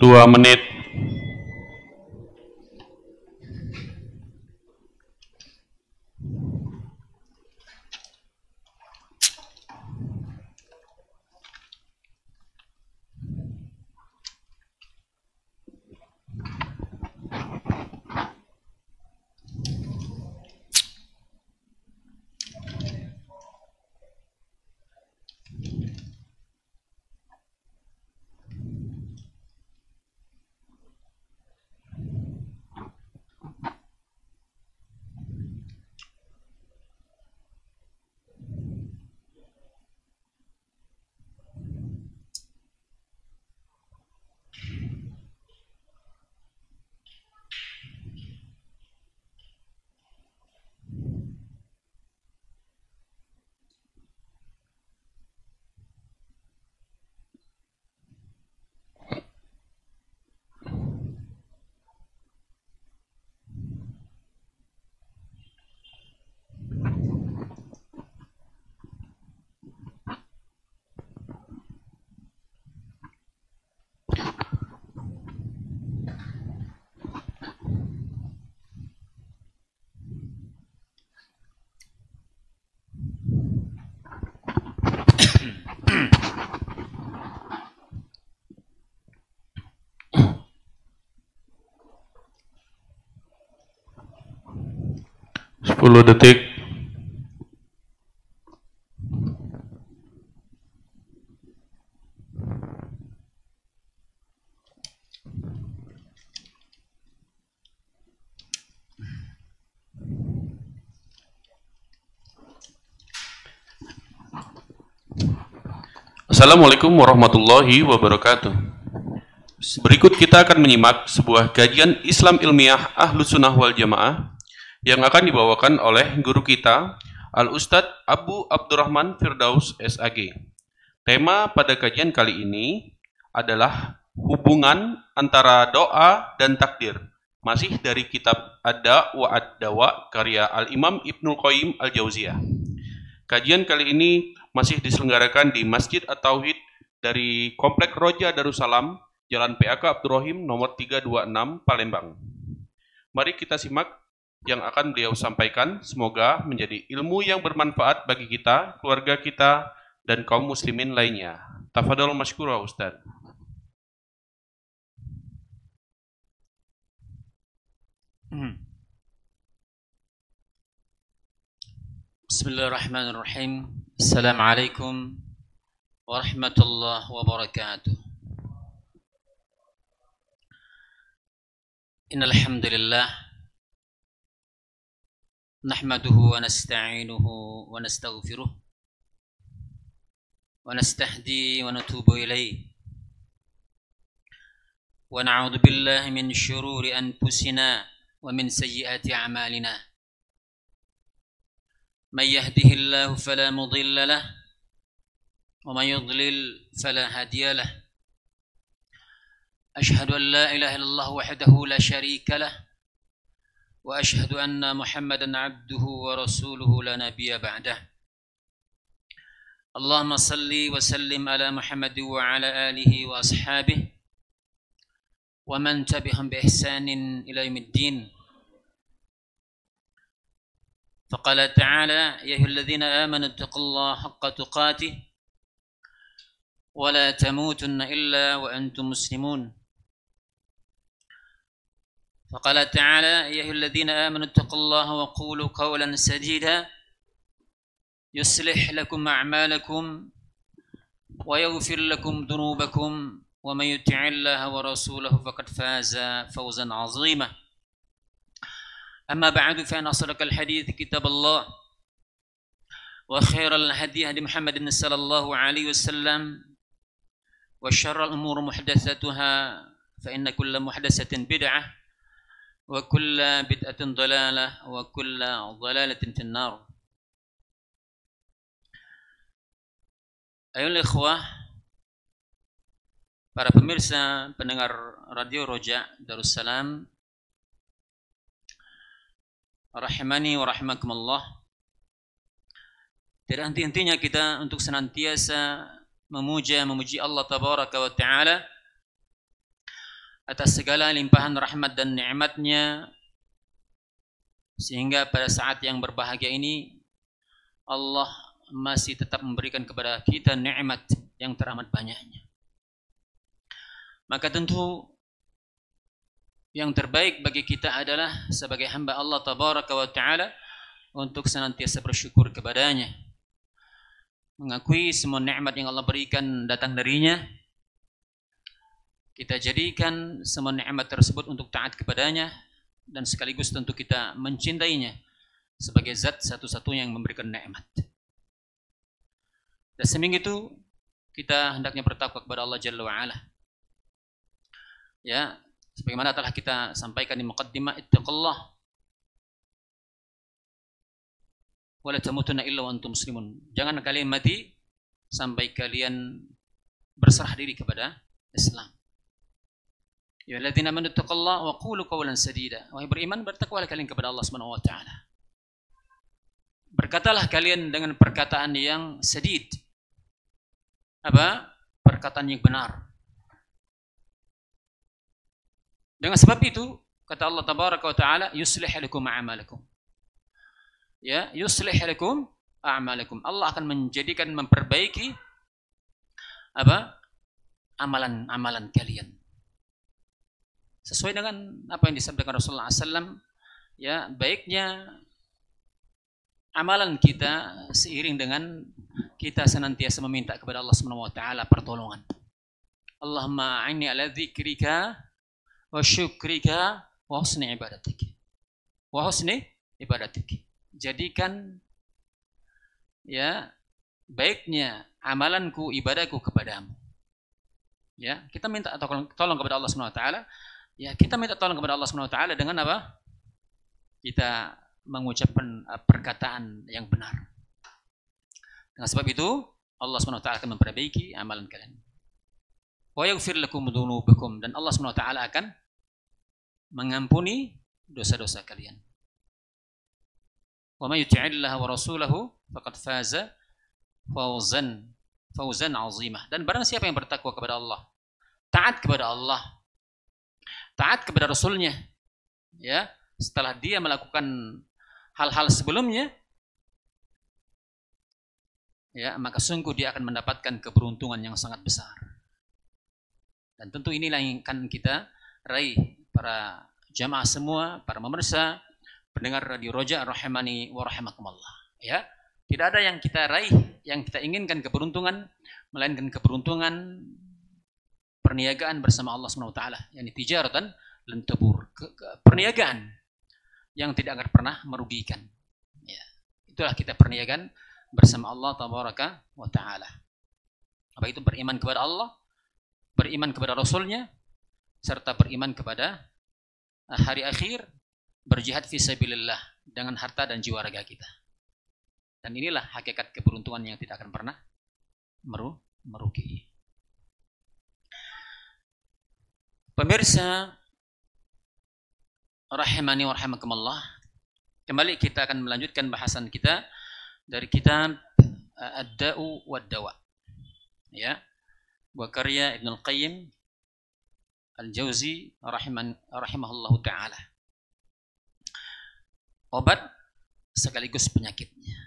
Dua menit. Sepuluh detik. Assalamualaikum warahmatullahi wabarakatuh. Berikut kita akan menyimak sebuah kajian Islam ilmiah Ahlus Sunnah wal Jamaah yang akan dibawakan oleh guru kita Al-Ustadz Abu Abdurrahman Firdaus SAG. Tema pada kajian kali ini adalah hubungan antara doa dan takdir, masih dari kitab Ad-Da' wa Ad-Dawa karya Al-Imam Ibnul Qayyim Al-Jauziyah. Kajian kali ini masih diselenggarakan di Masjid At-Tauhid dari Komplek Roja Darussalam, Jalan PAK Abdurrahim nomor 326 Palembang. Mari kita simak yang akan beliau sampaikan. Semoga menjadi ilmu yang bermanfaat bagi kita, keluarga kita, dan kaum muslimin lainnya. Tafadhol masykurah Ustaz. Bismillahirrahmanirrahim. Assalamualaikum warahmatullahi wabarakatuh. Innal hamdalillah nahmaduhu wa nasta'inuhu wa nastaghfiruh wa nastahdi wa natubu ilayh wa na'udzu billahi min syururi anfusina wa min sayyiati a'malina. من يهده الله فلا مضل له ومن يضلل فلا هادي له أشهد أن لا إله إلا الله وحده لا شريك له وأشهد أن محمدا عبده ورسوله لا نبي بعده اللهم صل وسلم على محمد وعلى آله وأصحابه ومن تبعهم بإحسان إلى يوم الدين. فقال تعالى يا أيها الذين آمنوا اتقوا الله حق تقاته ولا تموتن إلا وأنتم مسلمون. فقال تعالى يا أيها الذين آمنوا اتقوا الله وقولوا قولا سديدا يصلح لكم أعمالكم ويغفر لكم ذنوبكم ومن يطع الله ورسوله فقد فاز فوزا عظيما. أما بعد فإن أصدق الحديث كتاب الله وخير الهدي هدي محمد صلى الله عليه وسلم وشر الأمور محدثاتها فإن كل محدثة بدعة وكل بدعة ضلالة وكل ضلالة في النار. Ayolah ikhwah, para pemirsa pendengar Radio Roja Darussalam, rahimani wa rahimakumullah. Tidak henti-hentinya kita untuk senantiasa memuji Allah tabaraka wa ta'ala atas segala limpahan rahmat dan nikmatnya, sehingga pada saat yang berbahagia ini Allah masih tetap memberikan kepada kita nikmat yang teramat banyaknya. Maka tentu yang terbaik bagi kita adalah sebagai hamba Allah tabaraka wa ta'ala untuk senantiasa bersyukur kepadanya, mengakui semua nikmat yang Allah berikan datang darinya. Kita jadikan semua nikmat tersebut untuk taat kepadanya, dan sekaligus tentu kita mencintainya sebagai zat satu-satunya yang memberikan nikmat. Dan seminggu itu kita hendaknya bertakwa kepada Allah Jalla wa'ala. Ya, sebagaimana telah kita sampaikan di muqaddimah, ittaqullah wa la tamutunna illa wa antum muslimun. Jangan kalian mati sampai kalian berserah diri kepada Islam. Ya alladzina amanu taqullaha wa qulu qawlan sadida. Wahai beriman, bertakwalah kalian kepada Allah Subhanahu wa taala. Berkatalah kalian dengan perkataan yang sadid. Apa? Perkataan yang benar. Dengan sebab itu kata Allah tabaraka wa taala, yuslih lakum a'malakum. Ya, yuslih lakum a'malakum. Allah akan menjadikan, memperbaiki apa? Amalan-amalan kalian. Sesuai dengan apa yang disabdakan Rasulullah SAW, ya, baiknya amalan kita seiring dengan kita senantiasa meminta kepada Allah Subhanahu wa taala pertolongan. Allahumma a'inni ala dzikrika wa syukrika wa husni ibadatik. Wa husni ibadatik. Jadikan ya baiknya amalanku, ibadahku kepadamu. Ya, kita minta tolong kepada Allah Subhanahu wa taala. Ya, kita minta tolong kepada Allah Subhanahu wa taala dengan apa? Kita mengucapkan perkataan yang benar. Dengan sebab itu Allah Subhanahu wa taala akan memperbaiki amalan kalian. Wa yaghfir lakum dzunubakum, dan Allah Subhanahu wa taala akan mengampuni dosa-dosa kalian. Wa may yuti'illaha wa rasulahu faqad faza fawzan 'azimah. Dan barang siapa yang bertakwa kepada Allah, taat kepada Allah, taat kepada Rasulnya, ya, setelah dia melakukan hal-hal sebelumnya, ya, maka sungguh dia akan mendapatkan keberuntungan yang sangat besar. Dan tentu inilah yang akan kita raih, para jamaah semua, para pemirsa pendengar Radio Roja rahimani wa rahimakumullah. Ya, tidak ada yang kita raih, yang kita inginkan keberuntungan, melainkan keberuntungan perniagaan bersama Allah Subhanahu wa taala, yakni tijaratan lan tabur, perniagaan yang tidak akan pernah merugikan. Ya, itulah kita perniagaan bersama Allah tabaraka wa taala. Apa itu? Beriman kepada Allah, beriman kepada Rasulnya, serta beriman kepada hari akhir, berjihad fisabilillah dengan harta dan jiwa raga kita. Dan inilah hakikat keberuntungan yang tidak akan pernah merugi. Pemirsa rahimani wa rahimakumullah, kembali kita akan melanjutkan bahasan kita dari kitab Ad-Da'u wad-Dawa, ya, buah karya Ibnu Al-Qayyim Al-Jauzi rahimahullahu taala. Obat sekaligus penyakitnya.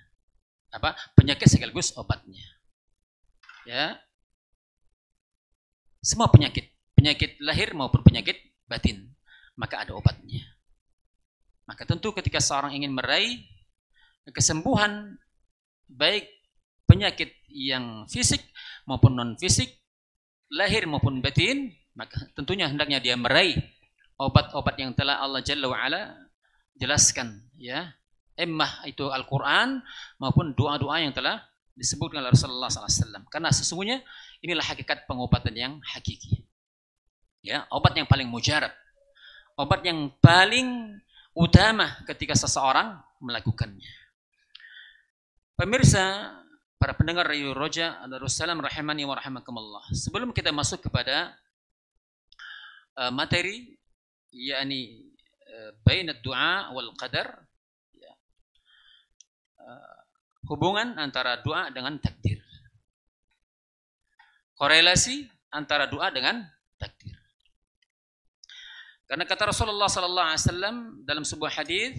Apa? Penyakit sekaligus obatnya. Ya. Semua penyakit lahir maupun penyakit batin, maka ada obatnya. Maka tentu ketika seorang ingin meraih kesembuhan, baik penyakit yang fisik maupun non fisik, lahir maupun batin, maka tentunya hendaknya dia meraih obat-obat yang telah Allah Jalla wa'ala jelaskan, ya, emah itu Al-Quran maupun doa-doa yang telah disebutkan oleh Rasulullah SAW. Karena sesungguhnya inilah hakikat pengobatan yang hakiki. Ya, obat yang paling mujarab, obat yang paling utama ketika seseorang melakukannya. Pemirsa, para pendengar Radio Roja Darussalam rahimani wa rahimakumullah. Sebelum kita masuk kepada materi yakni bain ad-du'a wal qadar, ya, hubungan antara doa dengan takdir. Korelasi antara doa dengan takdir. Karena kata Rasulullah sallallahu alaihi wasallam dalam sebuah hadis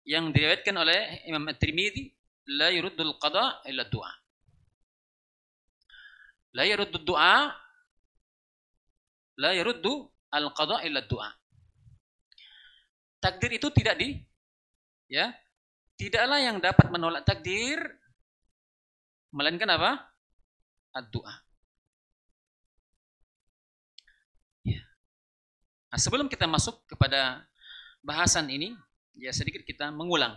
yang diriwayatkan oleh Imam At-Tirmidzi, la yuruddul qada illa du'a. La yuruddu du'a, la yuruddu al-qada illa du'a. Takdir itu tidaklah yang dapat menolak takdir melainkan apa? Ad-du'a. Ya. Nah, sebelum kita masuk kepada bahasan ini, ya sedikit kita mengulang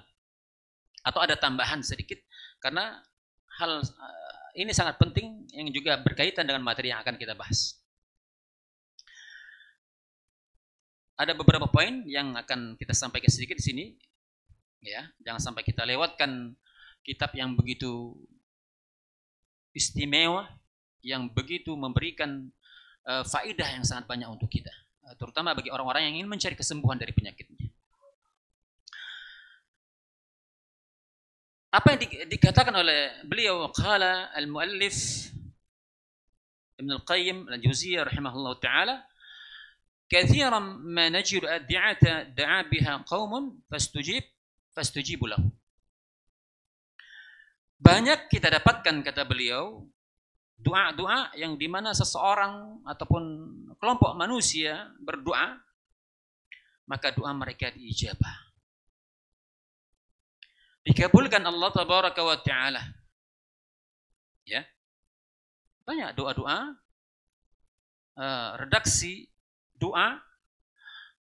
atau ada tambahan sedikit karena hal ini sangat penting yang juga berkaitan dengan materi yang akan kita bahas. Ada beberapa poin yang akan kita sampaikan sedikit di sini, ya, jangan sampai kita lewatkan kitab yang begitu istimewa, yang begitu memberikan faedah yang sangat banyak untuk kita, terutama bagi orang-orang yang ingin mencari kesembuhan dari penyakitnya. Apa yang dikatakan oleh beliau, qala al-muallif Ibn al-Qayyim al-Jauziyah rahimahullah ta'ala, kathiran ma najidu ad-di'ata da'a biha qaumun fastujibu lahu. Banyak kita dapatkan, kata beliau, doa-doa yang dimana seseorang ataupun kelompok manusia berdoa, maka doa mereka diijabah, dikabulkan Allah tabaraka wa ta'ala. Ya. Banyak doa-doa, redaksi doa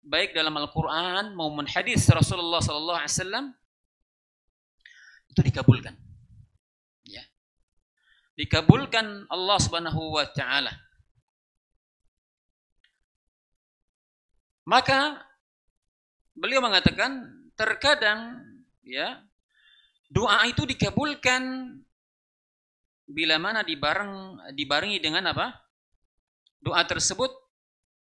baik dalam Al-Qur'an maupun hadis Rasulullah sallallahu alaihi wasallam itu dikabulkan. Ya. Dikabulkan Allah Subhanahu wa ta'ala. Maka beliau mengatakan terkadang, ya, doa itu dikabulkan bila mana dibarengi dengan apa? Doa tersebut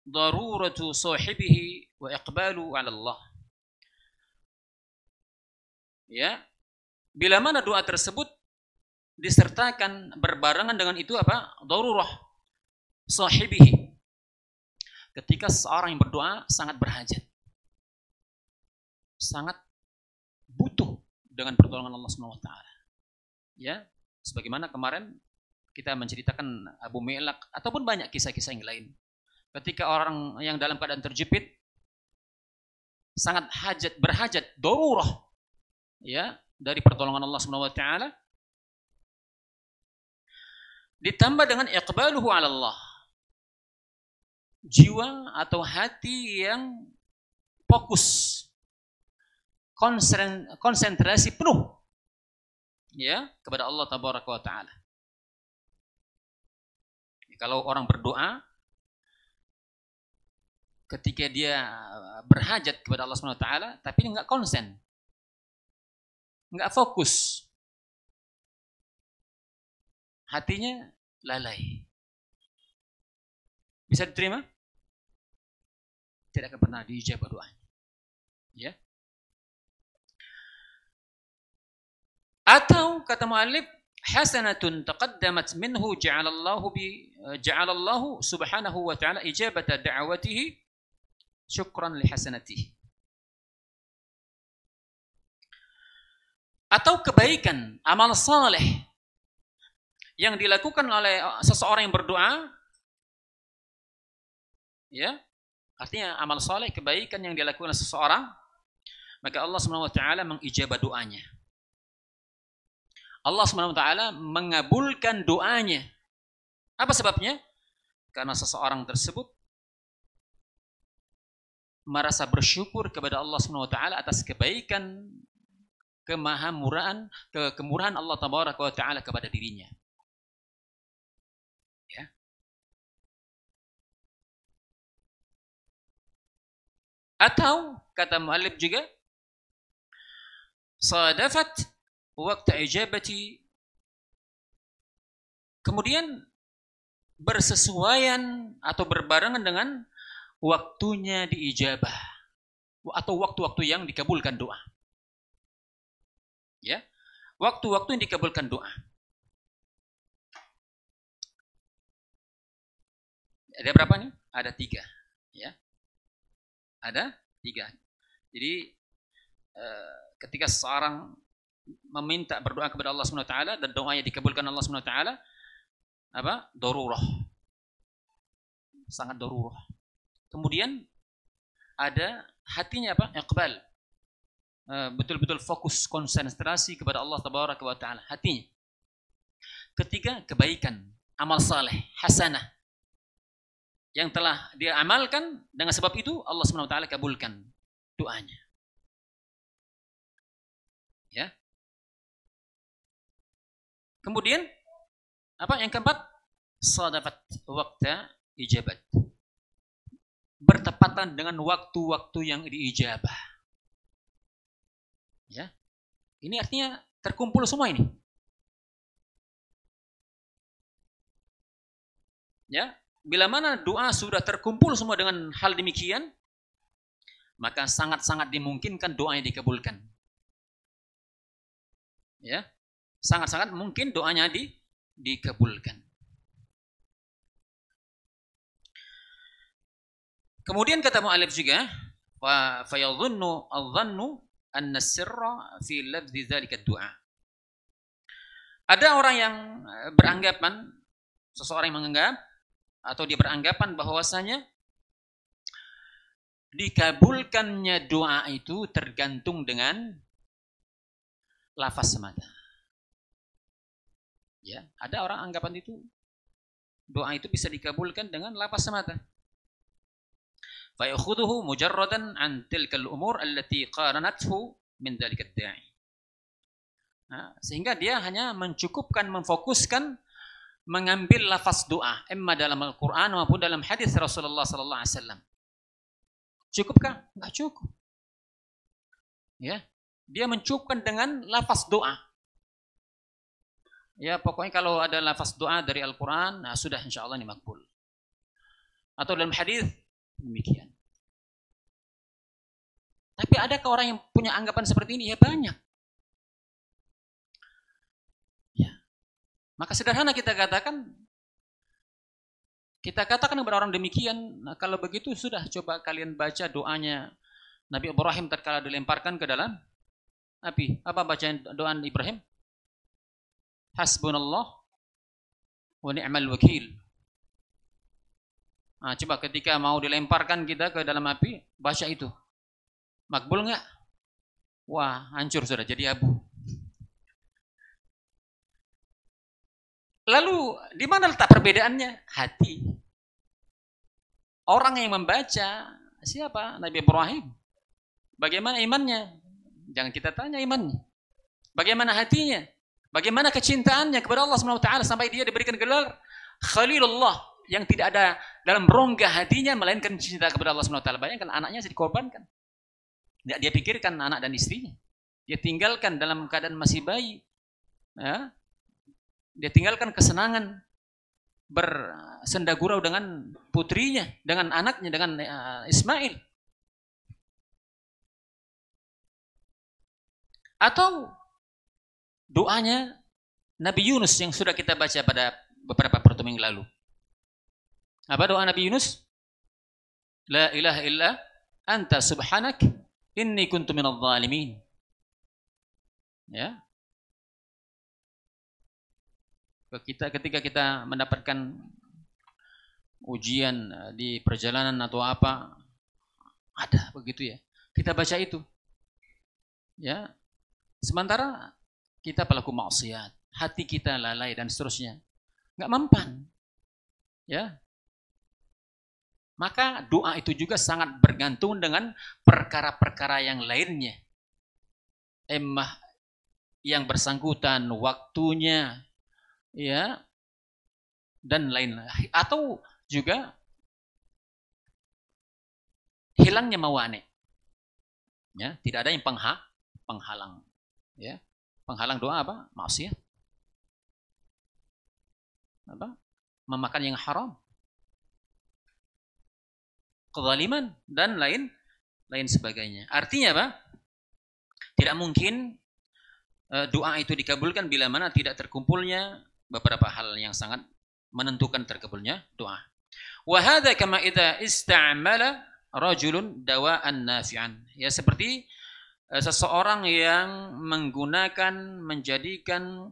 daruratu sahibihi wa iqbalu 'ala Allah. Ya. Bila mana doa tersebut disertakan berbarengan dengan itu apa? Darurah sahibihi. Ketika seorang yang berdoa sangat berhajat, sangat butuh dengan pertolongan Allah Subhanahu wa taala. Ya, sebagaimana kemarin kita menceritakan Abu Melak ataupun banyak kisah-kisah yang lain. Ketika orang yang dalam keadaan terjepit sangat berhajat darurah, ya, dari pertolongan Allah Subhanahu wa taala, ditambah dengan iqbaluhu 'ala Allah. Jiwa atau hati yang fokus, konsentrasi penuh, ya, kepada Allah tabaraka wa taala. Kalau orang berdoa ketika dia berhajat kepada Allah Subhanahu wa taala tapi enggak konsen, enggak fokus, hatinya lalai, bisa diterima? Tidak akan pernah diijabah doanya. Ya. Atau kata muallif, hasanatun taqaddamat minhu ja'alallahu subhanahu wa ta'ala ijabata da'awatihi syukran li hasanatihi. Atau kebaikan, amal saleh yang dilakukan oleh seseorang yang berdoa, ya, artinya amal saleh, kebaikan yang dilakukan oleh seseorang, maka Allah Subhanahu wa taala mengijabah doanya. Allah Subhanahu wa taala mengabulkan doanya. Apa sebabnya? Karena seseorang tersebut merasa bersyukur kepada Allah Subhanahu wa taala atas kebaikan, kemurahan Allah tabaraka wa taala kepada dirinya. Ya. Atau kata muallif juga, sadafat waqta ijabati, kemudian bersesuaian atau berbarengan dengan waktunya diijabah atau waktu-waktu yang dikabulkan doa. Ya, waktu-waktu yang dikabulkan doa. Ada berapa nih? Ada 3. Ya, ada 3. Jadi ketika seorang meminta berdoa kepada Allah Subhanahu wa taala dan doanya dikabulkan Allah Subhanahu wa taala, apa? Darurah. Sangat darurah. Kemudian ada hatinya apa? Iqbal. Betul-betul fokus konsentrasi kepada Allah Tabaraka wa taala, hatinya. Ketiga, kebaikan, amal saleh, hasanah yang telah dia amalkan, dengan sebab itu Allah Subhanahu wa taala kabulkan doanya. Ya. Kemudian apa yang keempat? Sadafat waqta ijabat. Bertepatan dengan waktu-waktu yang diijabah. Ya. Ini artinya terkumpul semua ini. Ya, bila mana doa sudah terkumpul semua dengan hal demikian, maka sangat-sangat dimungkinkan doanya dikabulkan. Ya, sangat-sangat mungkin doanya dikabulkan. Kemudian kata mu'allif juga, fa yadhunnu adh-dhannu anna as-sirra fi lafzi dzalika ad-du'a. Ada orang yang beranggapan, seseorang yang menganggap atau dia beranggapan bahwasanya dikabulkannya doa itu tergantung dengan lafaz semata. Ya, ada orang anggapan itu doa itu bisa dikabulkan dengan lafaz semata. Fa yakhudhuhu mujarradan an tilkal umur allati qaranathu min dzalika ad-da'i. Nah, sehingga dia hanya mencukupkan, memfokuskan mengambil lafaz doa, emma dalam Al-Quran maupun dalam hadis Rasulullah sallallahu alaihi wasallam. Cukupkah? Enggak cukup. Ya, dia mencukupkan dengan lafaz doa. Ya, pokoknya kalau ada lafaz doa dari Al-Quran, nah sudah insyaallah ini makbul. Atau dalam hadis demikian. Tapi adakah orang yang punya anggapan seperti ini? Ya banyak. Maka sederhana kita katakan kepada orang demikian, nah kalau begitu sudah coba kalian baca doanya Nabi Ibrahim tatkala dilemparkan ke dalam api. Apa bacaan doa Ibrahim? Hasbunallah wa ni'mal wakil. Nah, coba ketika mau dilemparkan kita ke dalam api, baca itu. Makbul enggak? Wah, hancur sudah jadi abu. Lalu di mana letak perbedaannya? Hati. Orang yang membaca siapa? Nabi Ibrahim. Bagaimana imannya? Jangan kita tanya imannya. Bagaimana hatinya? Bagaimana kecintaannya kepada Allah Subhanahu wa taala sampai dia diberikan gelar Khalilullah, yang tidak ada dalam rongga hatinya melainkan cinta kepada Allah Subhanahu wa taala. Bayangkan anaknya dikorbankan. Tidak dia pikirkan anak dan istrinya. Dia tinggalkan dalam keadaan masih bayi. Ya. Dia tinggalkan kesenangan bersendagurau dengan putrinya, dengan anaknya, dengan Ismail. Atau doanya Nabi Yunus yang sudah kita baca pada beberapa pertemuan yang lalu. Apa doa Nabi Yunus? La ilaha illa anta subhanak inni kuntu minadh dhalimin. Ya. Ketika kita mendapatkan ujian di perjalanan atau apa, ada begitu ya. Kita baca itu. Ya. Sementara kita pelaku maksiat, hati kita lalai dan seterusnya. Enggak mempan. Ya. Maka doa itu juga sangat bergantung dengan perkara-perkara yang lainnya. Emah yang bersangkutan, waktunya, ya, dan lain-lain. Atau juga hilangnya mawani. Ya, tidak ada yang penghalang. Ya. Penghalang doa apa? Maksiat. Apa? Memakan yang haram. Kezaliman dan lain sebagainya. Artinya apa? Tidak mungkin doa itu dikabulkan bila mana tidak terkumpulnya beberapa hal yang sangat menentukan terkabulnya doa. Wa hadza kama idza ista'mala rajulun dawa'an nafi'an. Ya seperti seseorang yang menjadikan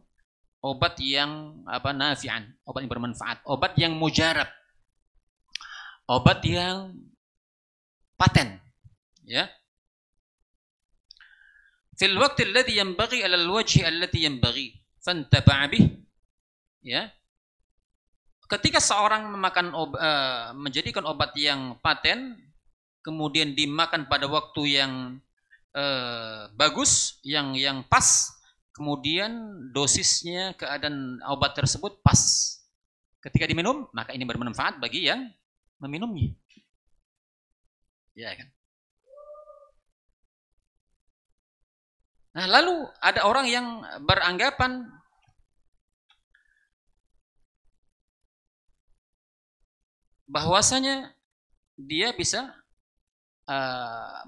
obat yang nafi'an, obat yang bermanfaat, obat yang mujarab, obat yang paten, ya. Fil waqti alladhi yanbaghi 'ala al-wajhi alladhi yanbaghi fantafa'a bih, ya. Ketika seorang menjadikan obat yang paten, kemudian dimakan pada waktu yang bagus, yang pas, kemudian dosisnya, keadaan obat tersebut pas. Ketika diminum, maka ini bermanfaat bagi yang meminumnya. Ya kan? Nah, lalu ada orang yang beranggapan bahwasanya dia bisa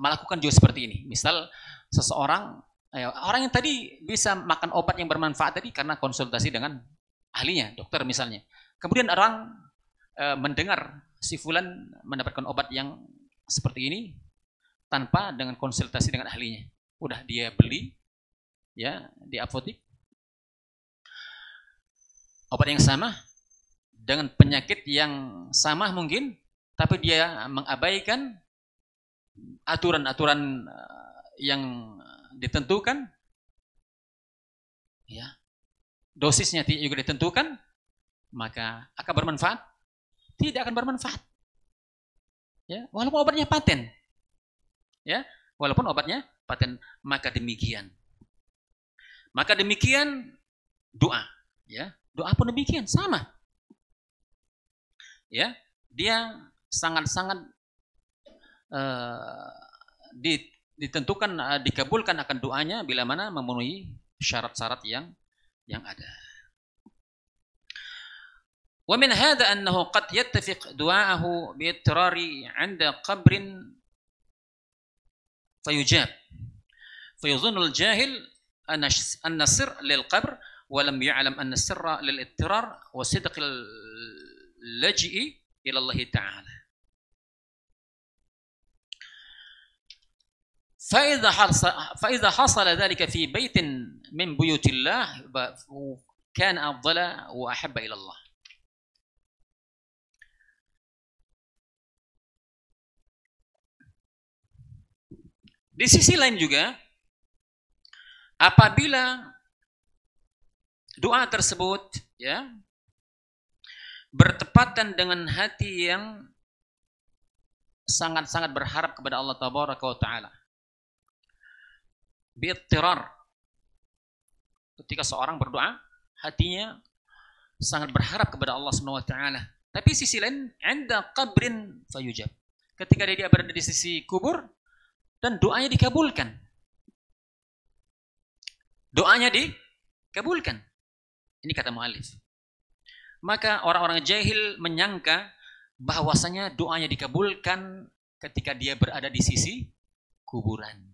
melakukan juga seperti ini. Misal seseorang, orang yang tadi bisa makan obat yang bermanfaat tadi karena konsultasi dengan ahlinya, dokter misalnya. Kemudian orang mendengar si fulan mendapatkan obat yang seperti ini tanpa dengan konsultasi dengan ahlinya. Udah dia beli, ya, di apotek obat yang sama dengan penyakit yang sama mungkin, tapi dia mengabaikan aturan-aturan yang ditentukan, ya, dosisnya juga ditentukan, maka akan bermanfaat? Tidak akan bermanfaat, ya, walaupun obatnya paten, ya, walaupun obatnya paten. Maka demikian doa, ya, doa pun demikian sama, ya, dia sangat-sangat ditentukan, dikabulkan akan doanya bila mana memenuhi syarat-syarat yang ada. Wa min hadha annahu qad yattafiq du'aahu bi ittirari 'inda qabrin fayujab fayadhunnu al-jahil anna sirr lil qabr wa lam ya'lam anna sirra lil ittirar wa sidq al-laji'i ila Allah ta'ala. فإذا حصل ذلك في بيت من بيوت الله كان أفضل وأحب إلى الله. Di sisi lain juga, apabila doa tersebut, ya, bertepatan dengan hati yang sangat-sangat berharap kepada Allah Tabaraka wa Ta'ala, bi'ittirar, ketika seorang berdoa hatinya sangat berharap kepada Allah Subhanahu wa Ta'ala, tapi sisi lain 'inda qabrin fayujab, ketika dia berada di sisi kubur dan doanya dikabulkan. Doanya dikabulkan. Ini kata mu'allif. Maka orang-orang jahil menyangka bahwasanya doanya dikabulkan ketika dia berada di sisi kuburan.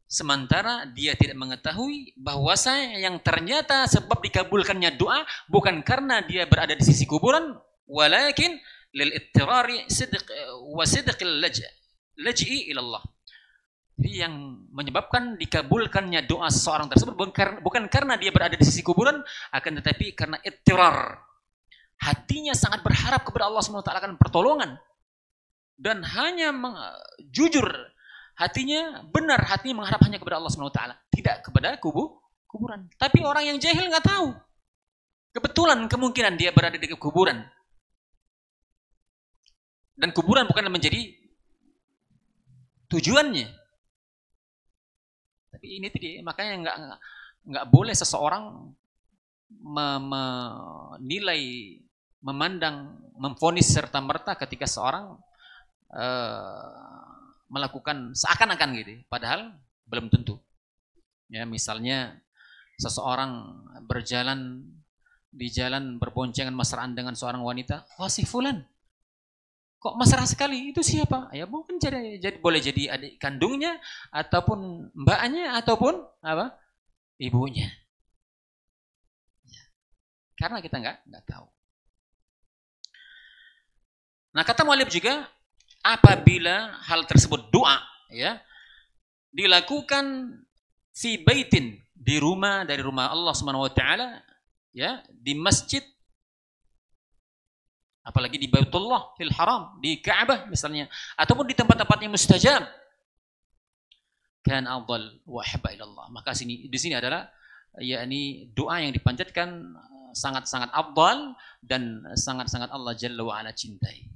Sementara dia tidak mengetahui bahwasanya yang ternyata sebab dikabulkannya doa bukan karena dia berada di sisi kuburan, walakin lil ittirari sidq wa sidqil laj'i ila Allah. Jadi yang menyebabkan dikabulkannya doa seseorang tersebut bukan karena dia berada di sisi kuburan, akan tetapi karena ittirar. Hatinya sangat berharap kepada Allah SWT akan pertolongan. Dan hanya jujur, hatinya benar, hatinya mengharap hanya kepada Allah SWT, tidak kepada kuburan. Tapi orang yang jahil nggak tahu. Kebetulan kemungkinan dia berada di kuburan. Dan kuburan bukan menjadi tujuannya. Tapi ini tadi, makanya nggak boleh seseorang menilai, memandang, memvonis serta merta ketika seorang melakukan seakan-akan gitu, padahal belum tentu. Ya, misalnya seseorang berjalan di jalan berboncengan mesraan dengan seorang wanita, wah si fulan, kok mesra sekali, itu siapa? Ya mungkin jadi boleh jadi adik kandungnya, ataupun mbaknya, ataupun apa, ibunya. Karena kita nggak tahu. Nah, kata mu'allif juga, apabila hal tersebut doa, ya, dilakukan fi baitin, di rumah, dari rumah Allah Subhanahu wa taala, ya, di masjid, apalagi di Baitullah fil Haram, di Ka'bah misalnya, ataupun di tempat-tempat yang mustajab, kan afdal wa habba ila Allah. Maka di sini adalah yakni doa yang dipanjatkan sangat-sangat afdal dan sangat-sangat Allah Jalla wa ala cintai.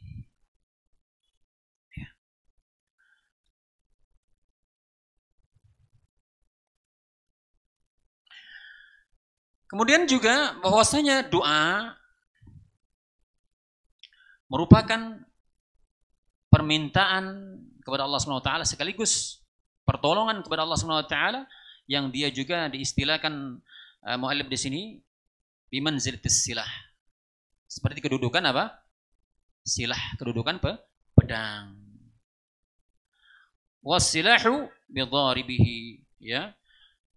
Kemudian juga bahwasanya doa merupakan permintaan kepada Allah Subhanahu wa taala sekaligus pertolongan kepada Allah Subhanahu wa taala, yang dia juga diistilahkan mu'allif di sini bimanzilatis silah. Seperti kedudukan apa? Silah, kedudukan pedang. Wasilahu bidharibihi, ya.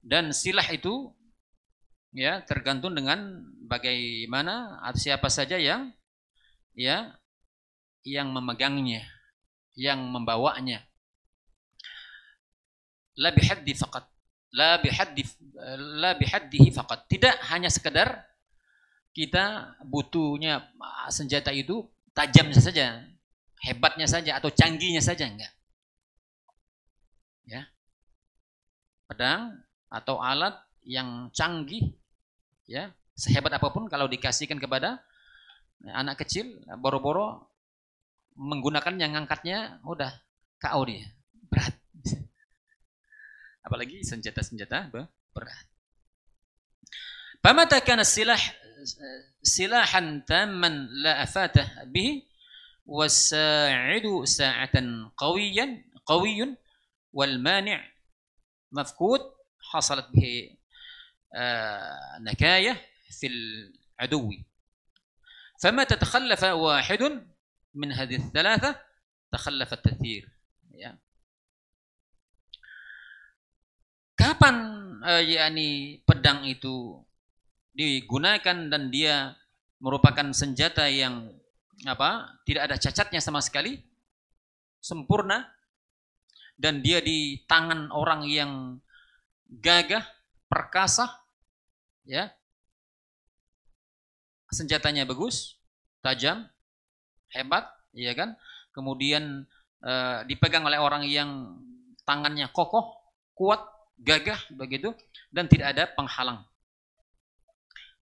Dan silah itu, ya, tergantung dengan bagaimana atau siapa saja yang, ya, yang memegangnya, yang membawanya. La bihaddi faqat, la bihaddihi faqat. Tidak hanya sekedar kita butuhnya senjata itu tajamnya saja, hebatnya saja, atau canggihnya saja, enggak. Ya. Pedang atau alat yang canggih, ya, sehebat apapun kalau dikasihkan kepada anak kecil, boro-boro menggunakan yang ngangkatnya udah KO dia, berat. Apalagi senjata-senjata berat. Famata kana silahan tamman la afatah bihi wasa'idu sa'atan qawiyyun wal mani' mafqud hasalat bihi nakayah fil aduwi. فما تتخلف واحد من هذه الثلاثة تخلف التثير. Ya. Kapan yakni pedang itu digunakan dan dia merupakan senjata yang apa, tidak ada cacatnya sama sekali, sempurna, dan dia di tangan orang yang gagah, perkasa, ya, senjatanya bagus, tajam, hebat, ya kan? Kemudian dipegang oleh orang yang tangannya kokoh, kuat, gagah begitu, dan tidak ada penghalang.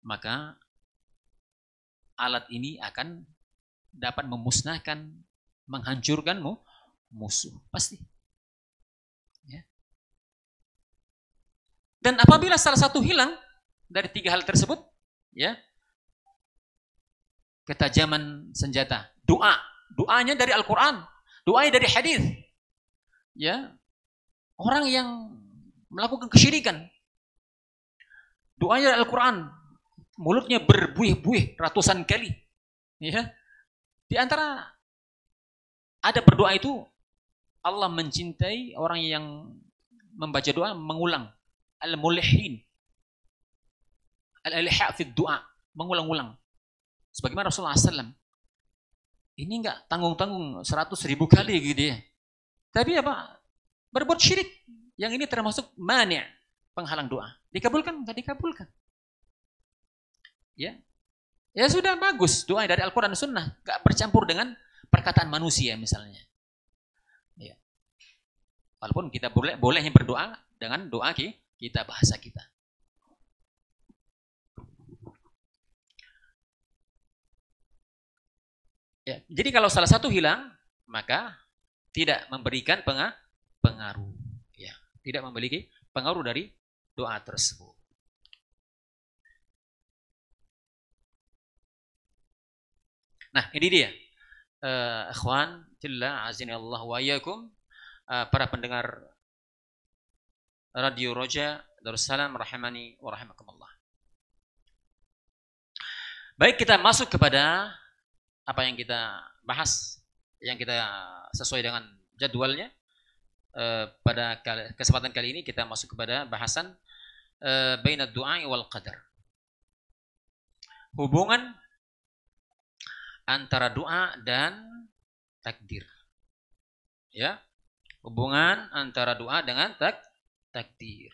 Maka alat ini akan dapat memusnahkan, menghancurkan musuh, pasti. Ya. Dan apabila salah satu hilang dari tiga hal tersebut, ya, ketajaman senjata, doanya dari Al-Quran, doanya dari hadis, ya, orang yang melakukan kesyirikan, doanya dari Al-Quran, mulutnya berbuih-buih ratusan kali, ya, di antara ada berdoa itu, Allah mencintai orang yang membaca doa mengulang, al-mulhin, al-ilha fi doa, mengulang-ulang. Sebagaimana Rasulullah SAW, ini enggak tanggung-tanggung 100.000 kali gitu ya. Tapi apa? Berbuat syirik. Yang ini termasuk mani', penghalang doa. Dikabulkan? Enggak dikabulkan. Ya. Ya sudah, bagus. Doa dari Al-Quran dan Sunnah. Enggak bercampur dengan perkataan manusia misalnya. Ya. Walaupun kita bolehnya berdoa dengan doa kita, bahasa kita. Ya, jadi kalau salah satu hilang, maka tidak memberikan pengaruh. Ya, tidak memiliki pengaruh dari doa tersebut. Nah, ini dia. Ikhwan, fillah, azini Allah wa iyyakum. para pendengar Radio Roja Darussalam rahimani wa rahimakumullah. Baik, kita masuk kepada apa yang kita bahas, yang kita sesuai dengan jadwalnya. Pada kesempatan kali ini kita masuk kepada bahasan bainad du'a wal qadar. Hubungan antara doa dan takdir. Ya. Hubungan antara doa dengan takdir.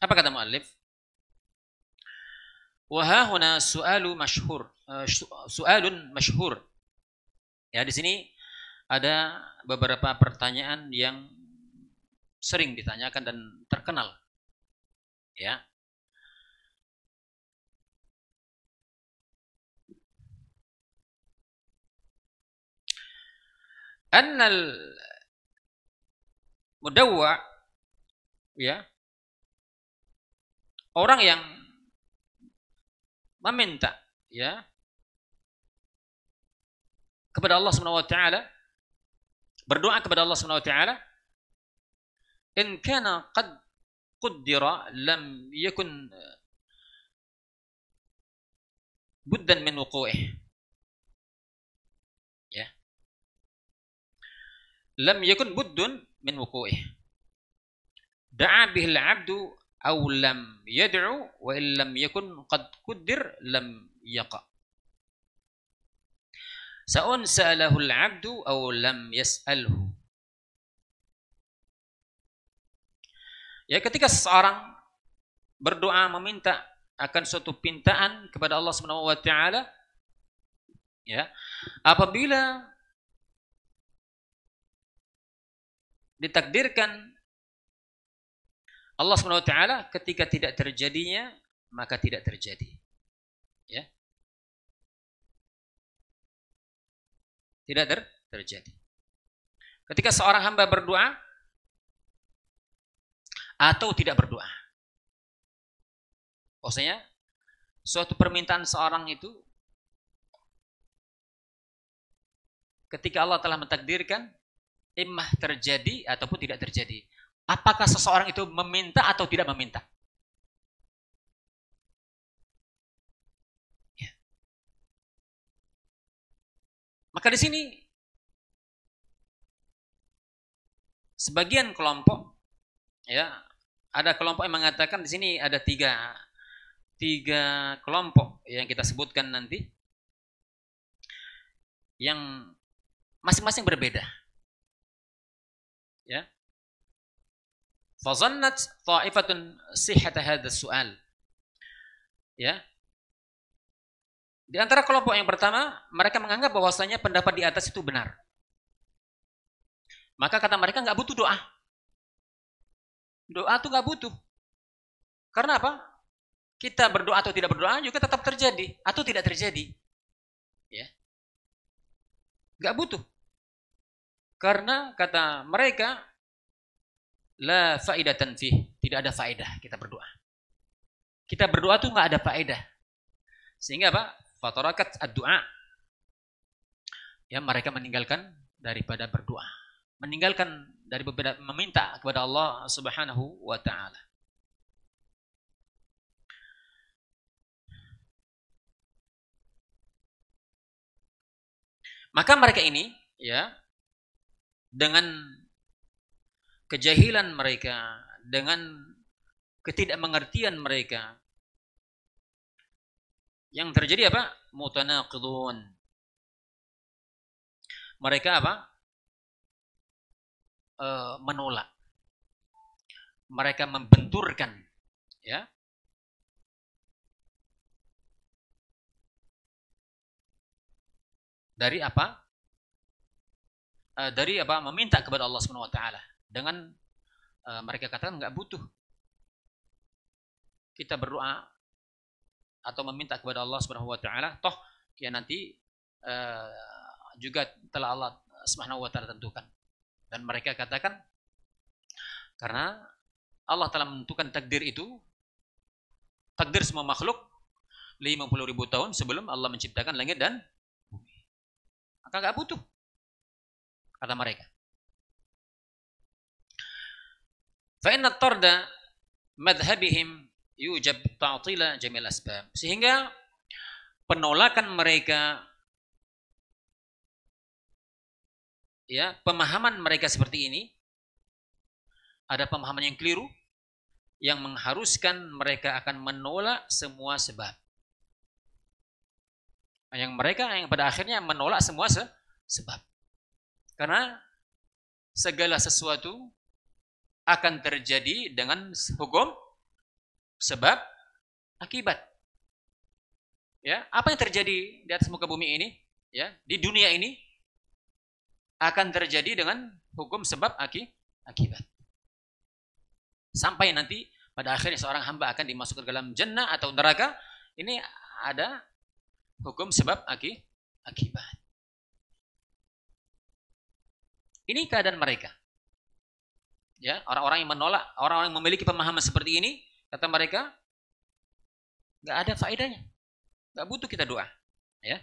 Apa kata muallif? Wa hahuna su'alun masyhur. Ya, di sini ada beberapa pertanyaan yang sering ditanyakan dan terkenal. Ya. Annal mudawwa, ya, orang yang meminta, ya, kepada Allah Subhanahu wa taala, berdoa kepada Allah Subhanahu wa taala, in kana qad qaddara lam yakun buddan min wuqu'ih. Ya. Lam yakun buddun min wuqu'ih. Da'a bihi al-'abdu aw lam yad'u wa in lam yakun qad quddir lam yaqa. Sa'un sa'alahu al-'abdu aw lam yas'alhu. Ya, ketika seseorang berdoa meminta akan suatu pintaan kepada Allah Subhanahu wa taala, ya, apabila ditakdirkan Allah Subhanahu wa taala ketika tidak terjadinya, maka tidak terjadi. Ya. Tidak terjadi. Ketika seorang hamba berdoa atau tidak berdoa. Maksudnya suatu permintaan seorang itu ketika Allah telah mentakdirkan imah terjadi ataupun tidak terjadi. Apakah seseorang itu meminta atau tidak meminta? Ya. Maka di sini sebagian kelompok, ya, ada kelompok yang mengatakan di sini ada tiga kelompok yang kita sebutkan nanti, yang masing-masing berbeda. Ya. Fazannat ta'ifatun sihhata hadzal su'al. Ya. Di antara kelompok yang pertama, mereka menganggap bahwasanya pendapat di atas itu benar. Maka kata mereka nggak butuh doa. Doa itu nggak butuh. Karena apa? Kita berdoa atau tidak berdoa juga tetap terjadi atau tidak terjadi. Ya. Nggak butuh. Karena kata mereka, la faidatan fih, tidak ada faedah kita berdoa. Kita berdoa tuh nggak ada faedah. Sehingga apa? Fatarakat ad-du'a. Ya, mereka meninggalkan daripada berdoa. Meninggalkan dari meminta kepada Allah Subhanahu wa taala. Maka mereka ini, ya, dengan kejahilan mereka, dengan ketidakmengertian mereka, yang terjadi apa? Mutanaqidun. Mereka apa? Menolak. Mereka membenturkan, ya. Dari apa? Dari apa? Meminta kepada Allah Subhanahu wa taala. Dengan mereka katakan nggak butuh kita berdoa atau meminta kepada Allah Subhanahu wa taala, toh ya nanti juga telah Allah Subhanahu wa taala tentukan. Dan mereka katakan karena Allah telah menentukan takdir itu, takdir semua makhluk, 50.000 tahun sebelum Allah menciptakan langit dan bumi. Maka nggak butuh, kata mereka. Fa inna tarda madhhabihim yujab ta'tila jamil asbab. Sehingga penolakan mereka, ya, pemahaman mereka seperti ini, ada pemahaman yang keliru yang mengharuskan mereka akan menolak semua sebab. Yang pada akhirnya menolak semua sebab. Karena segala sesuatu akan terjadi dengan hukum sebab akibat. Ya, apa yang terjadi di atas muka bumi ini, ya, di dunia ini akan terjadi dengan hukum sebab akibat. Sampai nanti pada akhirnya seorang hamba akan dimasukkan ke dalam jannah atau neraka, ini ada hukum sebab akibat. Ini keadaan mereka. Ya, orang-orang yang menolak, orang-orang yang memiliki pemahaman seperti ini, kata mereka, nggak ada faedahnya, nggak butuh kita doa. Ya.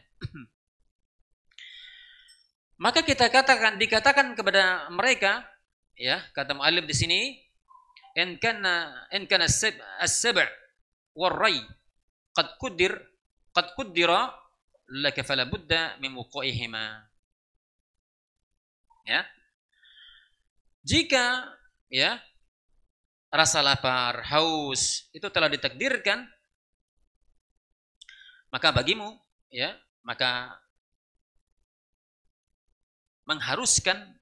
Maka dikatakan kepada mereka, ya, kata mu'allif di sini, in kana as-sab' war-ray qad qaddira laka fala budda min wuqu'ihima. Ya. Jika, ya, rasa lapar, haus itu telah ditakdirkan, maka bagimu, ya, maka mengharuskan,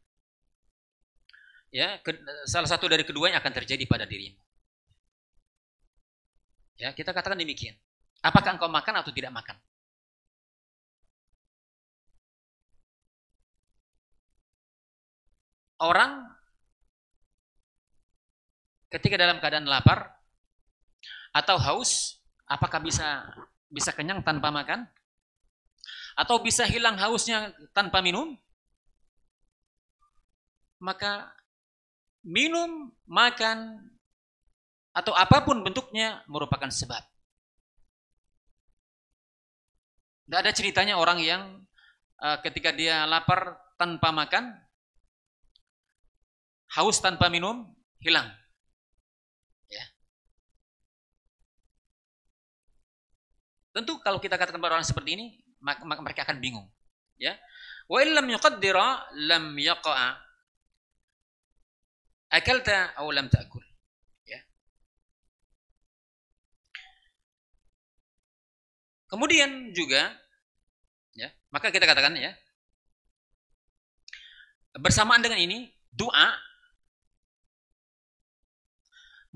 ya, salah satu dari keduanya akan terjadi pada dirimu. Ya, kita katakan demikian. Apakah engkau makan atau tidak makan? Orang ketika dalam keadaan lapar atau haus, apakah bisa kenyang tanpa makan? Atau bisa hilang hausnya tanpa minum? Maka minum, makan, atau apapun bentuknya merupakan sebab. Tidak ada ceritanya orang yang ketika dia lapar tanpa makan, haus tanpa minum, hilang. Ya. Tentu kalau kita katakan pada orang seperti ini, maka mereka akan bingung. Ya. Wa illam yuqaddira lam yaqa'a akalta aw lam ta'kul. Ya. Kemudian juga, ya, maka kita katakan, ya, bersamaan dengan ini doa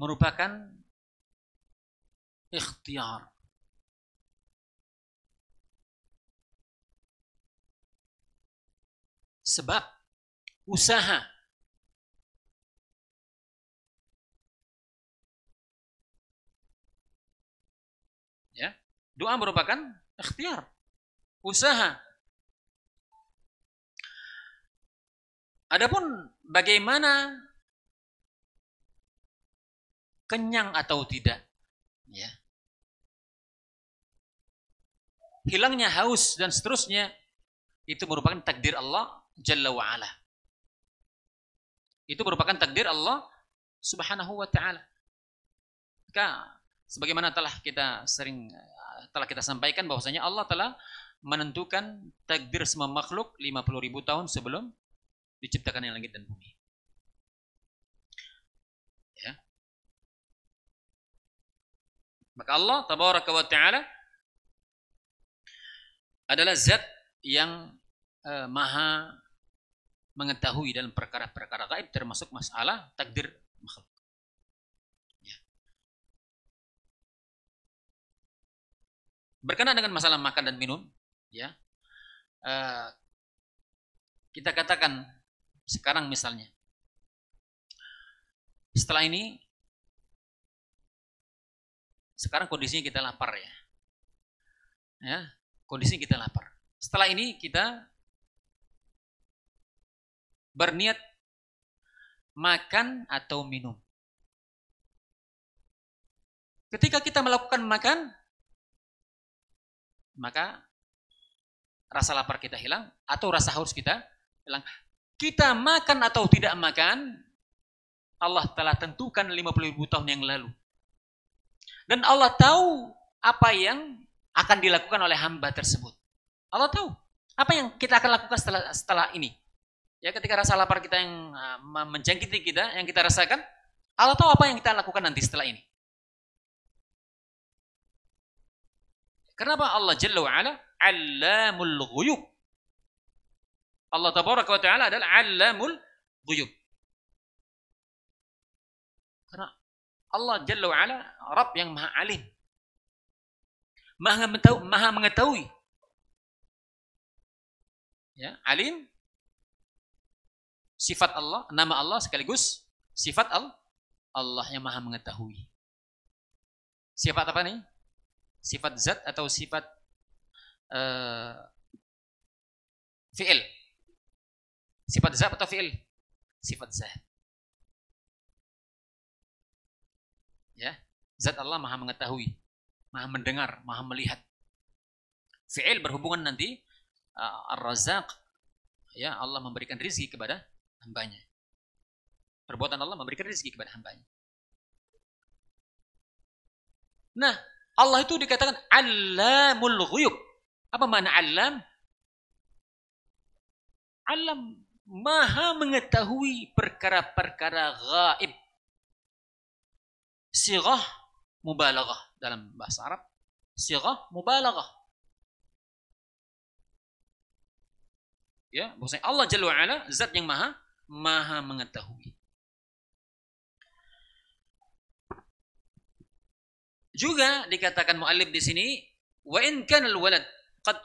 merupakan ikhtiar. Sebab usaha. Ya, doa merupakan ikhtiar, usaha. Adapun bagaimana kenyang atau tidak, ya, hilangnya haus dan seterusnya, itu merupakan takdir Allah Jalla wa'ala. Itu merupakan takdir Allah Subhanahu wa ta'ala. Maka sebagaimana telah kita sampaikan bahwasanya Allah telah menentukan takdir semua makhluk 50.000 tahun sebelum diciptakan yang langit dan bumi. Ya. Maka Allah Tabaraka wa ta'ala adalah zat yang maha mengetahui dalam perkara-perkara gaib, termasuk masalah takdir makhluk. Ya. Berkenaan dengan masalah makan dan minum, ya, kita katakan sekarang misalnya, setelah ini, sekarang kondisinya kita lapar, ya, ya, kondisinya kita lapar. Setelah ini kita berniat makan atau minum. Ketika kita melakukan makan, maka rasa lapar kita hilang atau rasa haus kita hilang. Kita makan atau tidak makan, Allah telah tentukan 50.000 tahun yang lalu. Dan Allah tahu apa yang akan dilakukan oleh hamba tersebut. Allah tahu apa yang kita akan lakukan setelah ini. Ya, ketika rasa lapar kita yang menjangkiti kita, yang kita rasakan, Allah tahu apa yang kita lakukan nanti setelah ini. Kenapa Allah Jalla wa'ala Allamul Ghuyub? Allah Tabaraka wa Ta'ala adalah Allamul Ghuyub. Karena Allah Jalla wa'ala Rabb yang maha alim, maha mengetahui. Ya, alim sifat Allah, nama Allah sekaligus sifat Allah yang maha mengetahui. Sifat apa nih? Sifat zat atau sifat fi'il? Sifat zat atau fi'il? Sifat zat. Ya, zat Allah maha mengetahui, maha mendengar, maha melihat. Fi'il berhubungan nanti Ar-Razzaq, ya, Allah memberikan rizki kepada hambanya. Perbuatan Allah memberikan rizki kepada hambanya. Nah, Allah itu dikatakan Allamul Ghuyub. Apa makna Allam? Alam, maha mengetahui perkara-perkara gaib. Sighah mubalaghah dalam bahasa Arab. Sighah mubalaghah. Ya, maksudnya Allah Jalla wa'ala zat yang maha mengetahui. Juga dikatakan muallif di sini, wa in kana al-walad qad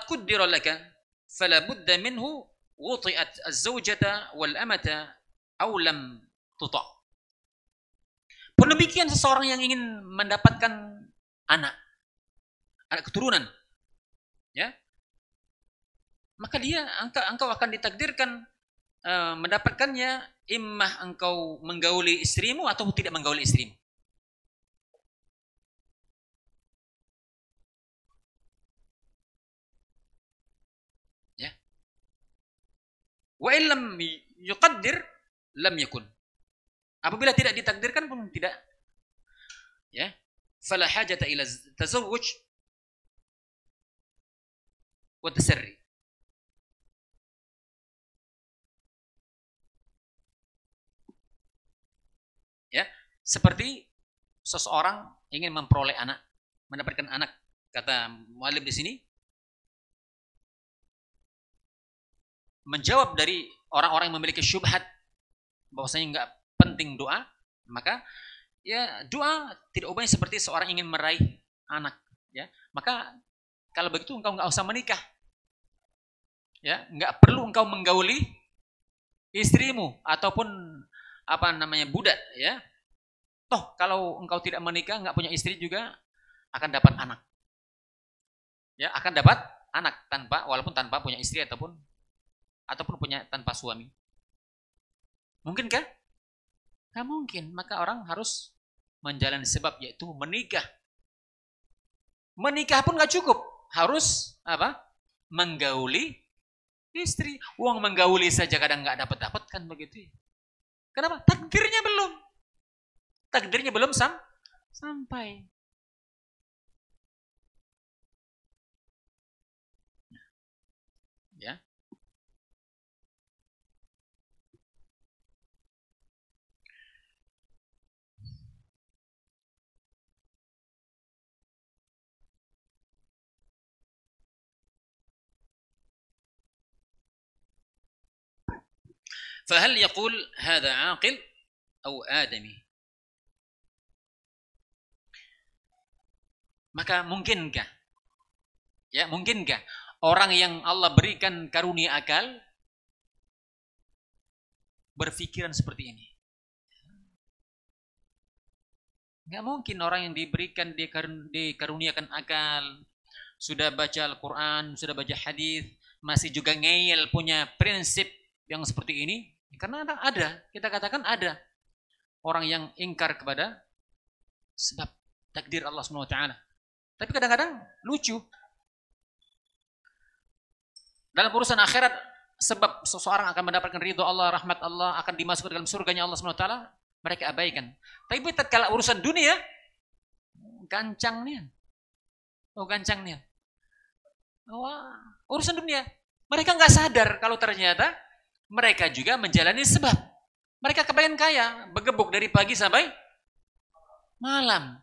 quddira laka fala budda minhu wuti'at az-zawjata wal amata aw lam tuta'. Pun demikian seseorang yang ingin mendapatkan anak keturunan, ya, maka engkau akan ditakdirkan mendapatkannya, imma engkau menggauli istrimu atau tidak menggauli istrimu. Ya. Wa illam yuqaddir lam yakun. Apabila tidak ditakdirkan pun tidak. Ya. Fala hajata ila tazawwuj wa tasarri. Ya, seperti seseorang ingin memperoleh anak, mendapatkan anak, kata muallif di sini, menjawab dari orang-orang yang memiliki syubhat bahwasanya enggak penting doa, maka ya doa tidak ubahnya seperti seorang ingin meraih anak, ya. Maka kalau begitu engkau enggak usah menikah. Ya, enggak perlu engkau menggauli istrimu ataupun budak, ya. Toh kalau engkau tidak menikah, enggak punya istri juga akan dapat anak. Ya, akan dapat anak walaupun tanpa punya istri ataupun punya tanpa suami. Mungkinkah? Enggak mungkin. Maka orang harus menjalani sebab, yaitu menikah. Menikah pun enggak cukup, harus menggauli istri. Uang menggauli saja kadang enggak dapat kan begitu. Kenapa? Takdirnya belum sampai. Ya. فهل يقول هذا عاقل أو آدمي؟ Maka mungkinkah orang yang Allah berikan karunia akal berpikiran seperti ini? Nggak mungkin orang yang dikaruniakan akal, sudah baca Al-Quran, sudah baca hadis, masih juga ngeyel punya prinsip yang seperti ini. Karena kita katakan ada orang yang ingkar kepada sebab takdir Allah SWT. Tapi kadang-kadang lucu. Dalam urusan akhirat, sebab seseorang akan mendapatkan ridho Allah, rahmat Allah, akan dimasukkan dalam surganya Allah SWT, mereka abaikan. Tapi tatkala urusan dunia, gancang nih. Gancang nih. Wah, urusan dunia. Mereka nggak sadar kalau ternyata mereka juga menjalani sebab. Mereka kebanyakan kaya, bergebuk dari pagi sampai malam.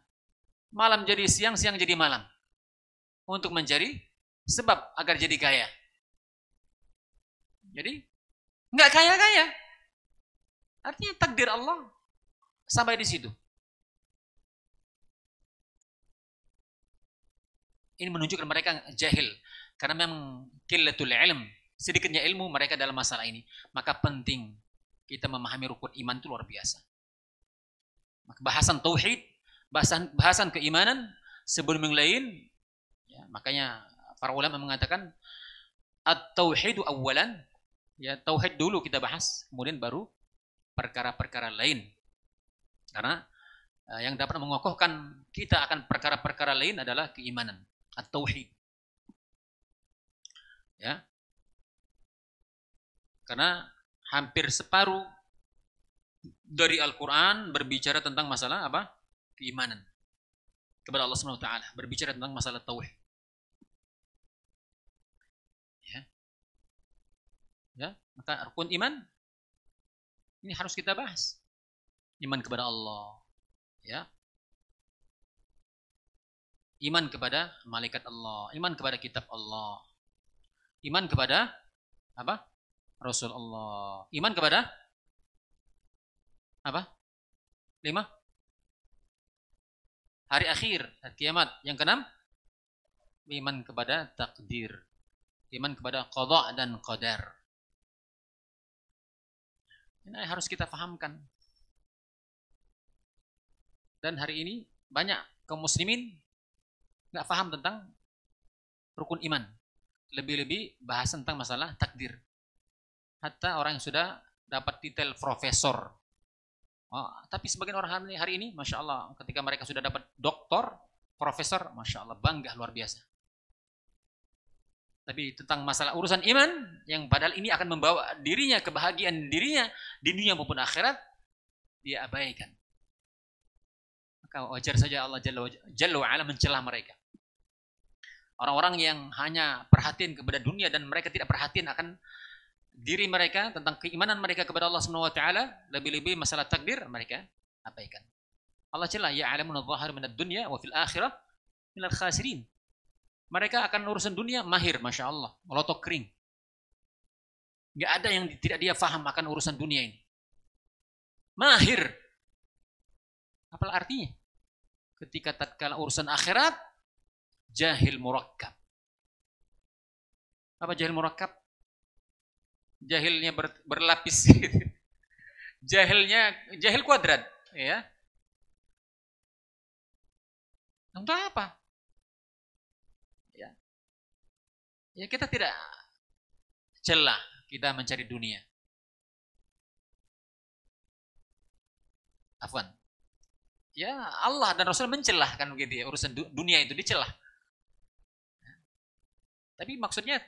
Malam jadi siang, siang jadi malam. Untuk mencari sebab agar jadi kaya. Jadi nggak kaya-kaya. Artinya takdir Allah sampai di situ. Ini menunjukkan mereka jahil. Karena memang qillatul ilm, sedikitnya ilmu mereka dalam masalah ini. Maka penting kita memahami rukun iman itu luar biasa. Bahasan tauhid, bahasan keimanan sebelum yang lain, ya, makanya para ulama mengatakan at-tauhidu awalan, ya, tauhid dulu kita bahas, kemudian baru perkara-perkara lain. Karena yang dapat mengokohkan kita akan perkara-perkara lain adalah keimanan, at-tauhid. Ya. Karena hampir separuh dari Al-Quran berbicara tentang masalah apa? Keimanan kepada Allah Subhanahu wa taala, berbicara tentang masalah tauhid. Ya, maka rukun iman ini harus kita bahas. Iman kepada Allah, ya. Iman kepada malaikat Allah, iman kepada kitab Allah. Iman kepada apa? Rasul Allah. Iman kepada apa? 5. Hari akhir, hari kiamat. Yang keenam, iman kepada takdir. Iman kepada qada dan qadar. Ini harus kita fahamkan. Dan hari ini banyak kaum muslimin nggak paham tentang rukun iman. Lebih-lebih bahas tentang masalah takdir. Hatta orang yang sudah dapat titel profesor. Tapi sebagian orang hari ini, Masya Allah, ketika mereka sudah dapat doktor, profesor, Masya Allah, bangga luar biasa. Tapi tentang masalah urusan iman, yang padahal ini akan membawa dirinya, kebahagiaan dirinya, di dunia maupun akhirat, dia abaikan. Maka wajar saja Allah Jalla wa'ala mencela mereka. Orang-orang yang hanya perhatian kepada dunia dan mereka tidak perhatian akan diri mereka, tentang keimanan mereka kepada Allah Subhanahu wa taala, lebih-lebih masalah takdir mereka abaikan. Allah cela, ya'lamuna adh-dhahira minad dunya wa fil akhirah minal khasirin. Mereka akan urusan dunia mahir, Masya Allah, melotok kering. Nggak ada yang tidak dia faham akan urusan dunia ini. Mahir. Apa artinya? Ketika tatkala urusan akhirat, jahil murakkab. Apa jahil murakkab? Jahilnya berlapis. Jahil kuadrat, ya. Untuk apa? Ya kita tidak celah kita mencari dunia. Afwan. Ya Allah dan Rasul mencelah kan begitu ya, urusan dunia itu dicelah. Tapi maksudnya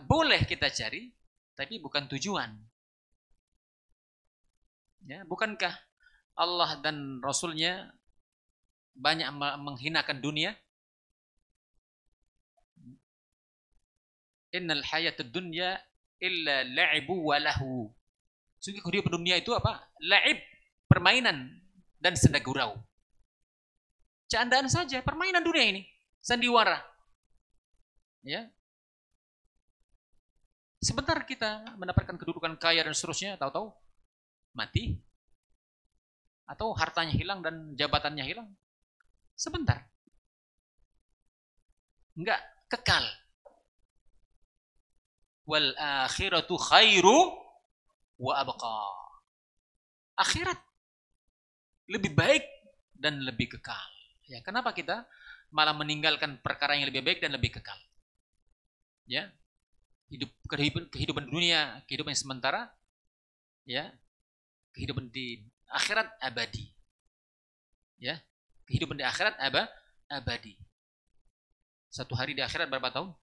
boleh kita cari, tapi bukan tujuan. Ya, bukankah Allah dan Rasulnya banyak menghinakan dunia? Innal hayatud dunya illa la'ibu wa lahu. Sungguh kehidupan dunia itu apa? La'ib, permainan dan senda gurau. Candaan saja, permainan dunia ini, sandiwara. Ya. Sebentar kita mendapatkan kedudukan kaya dan seterusnya, tahu-tahu mati. Atau hartanya hilang dan jabatannya hilang. Sebentar. Enggak kekal. Wal akhiratu khairu wa abqa. Akhirat lebih baik dan lebih kekal. Ya, kenapa kita malah meninggalkan perkara yang lebih baik dan lebih kekal? Ya. Kehidupan dunia, kehidupan yang sementara, ya, kehidupan di akhirat abadi, ya, kehidupan di akhirat abadi. Satu hari di akhirat berapa tahun?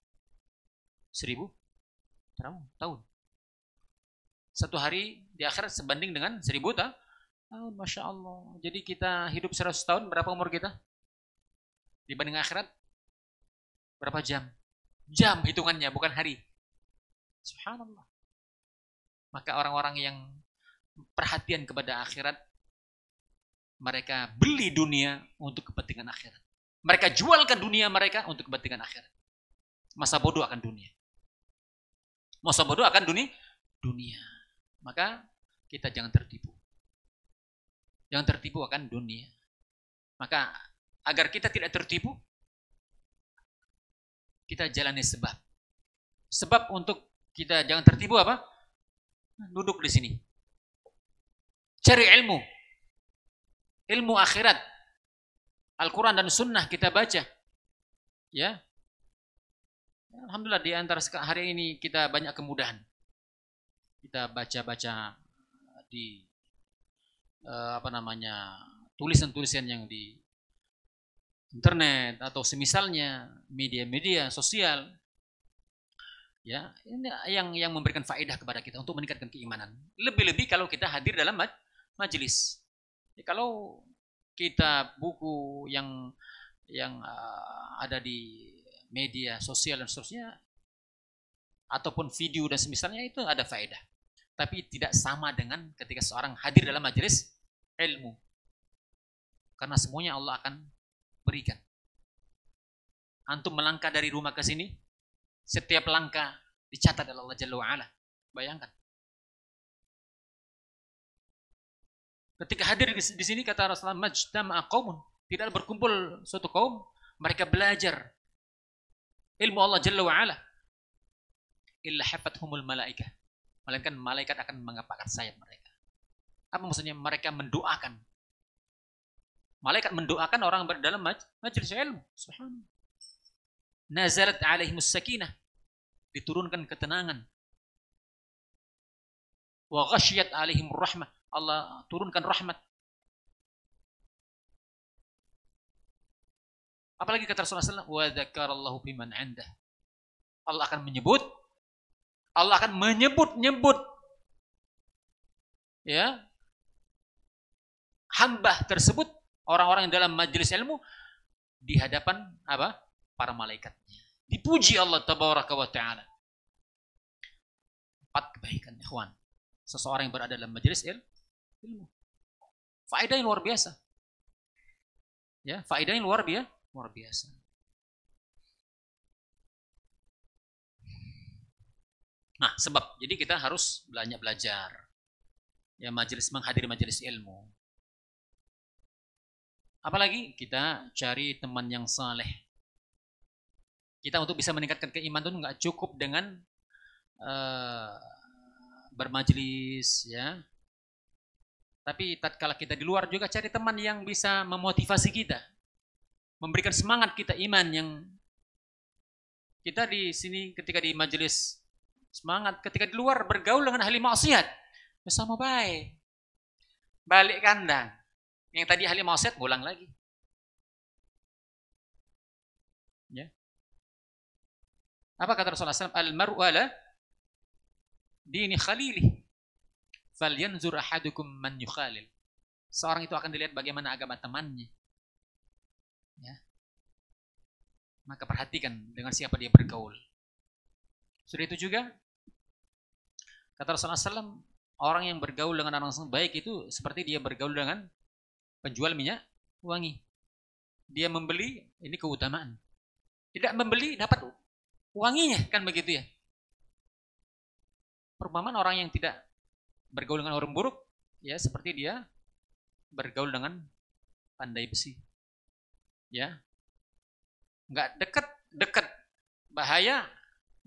1000 tahun. Satu hari di akhirat sebanding dengan 1000 tahun. Masya Allah. Jadi kita hidup 100 tahun, berapa umur kita? Dibanding akhirat, berapa jam? Jam hitungannya, bukan hari. Subhanallah. Maka orang-orang yang perhatian kepada akhirat, mereka beli dunia untuk kepentingan akhirat. Mereka jualkan dunia mereka untuk kepentingan akhirat. Masa bodoh akan dunia. Masa bodoh akan dunia. Maka kita jangan tertipu. Jangan tertipu akan dunia. Maka agar kita tidak tertipu, kita jalani sebab. Sebab untuk kita jangan tertipu apa? Duduk di sini. Cari ilmu. Ilmu akhirat. Al-Quran dan Sunnah kita baca. Ya. Alhamdulillah di antara hari ini kita banyak kemudahan. Kita baca-baca di tulisan-tulisan yang di internet atau semisalnya media-media sosial. Ya, ini yang memberikan faedah kepada kita untuk meningkatkan keimanan. Lebih-lebih kalau kita hadir dalam majelis. Ya, kalau kita buku yang ada di media sosial dan seterusnya ataupun video dan semisalnya itu ada faedah. Tapi tidak sama dengan ketika seorang hadir dalam majelis ilmu. Karena semuanya Allah akan berikan. Antum melangkah dari rumah ke sini, setiap langkah dicatat oleh Allah Jalla wa'ala. Bayangkan. Ketika hadir di sini kata Rasulullah, majtama'a qaumun, tidak berkumpul suatu kaum, mereka belajar ilmu Allah Jalla wa'ala. Illa hafathumul malaikah. Melainkan malaikat akan mengepakkan sayap mereka. Apa maksudnya? Mereka mendoakan. Malaikat mendoakan orang dalam majelis ilmu. Subhanallah. Nazalat alaihimus sakinah. Diturunkan ketenangan. Wa ghasyiyat alaihim rahmah. Allah turunkan rahmat. Apalagi kata Rasulullah SAW, wa dzakarallahu biman 'indah. Allah akan menyebut ya hamba tersebut, orang-orang yang dalam majelis ilmu di hadapan apa? Para malaikatnya. Dipuji Allah tabaraka wa taala. 4 kebaikan ikhwan. Seseorang yang berada dalam majelis ilmu. Faedah yang luar biasa. Ya, faedah yang luar biasa. Nah, sebab jadi kita harus banyak belajar. Ya, menghadiri majelis ilmu. Apalagi kita cari teman yang saleh. Kita untuk bisa meningkatkan keimanan itu nggak cukup dengan bermajelis, ya. Tapi tatkala kita di luar juga cari teman yang bisa memotivasi kita, memberikan semangat kita iman. Yang kita di sini ketika di majelis semangat, ketika di luar bergaul dengan ahli maksiat, bersama baik, balik kandang. Yang tadi ahli maksiat pulang lagi. Ya. Apa kata Rasulullah SAW? Al-mar'u ala dini khalilih. Falyanzur ahadukum man yukhalil. Seorang itu akan dilihat bagaimana agama temannya. Ya. Maka perhatikan dengan siapa dia bergaul. Sudah itu juga kata Rasulullah SAW, orang yang bergaul dengan orang baik itu seperti dia bergaul dengan penjual minyak wangi. Dia membeli, ini keutamaan. Tidak membeli dapat wanginya, kan begitu ya. Perumpamaan orang yang tidak bergaul dengan orang buruk, ya seperti dia bergaul dengan pandai besi. Ya, nggak dekat bahaya,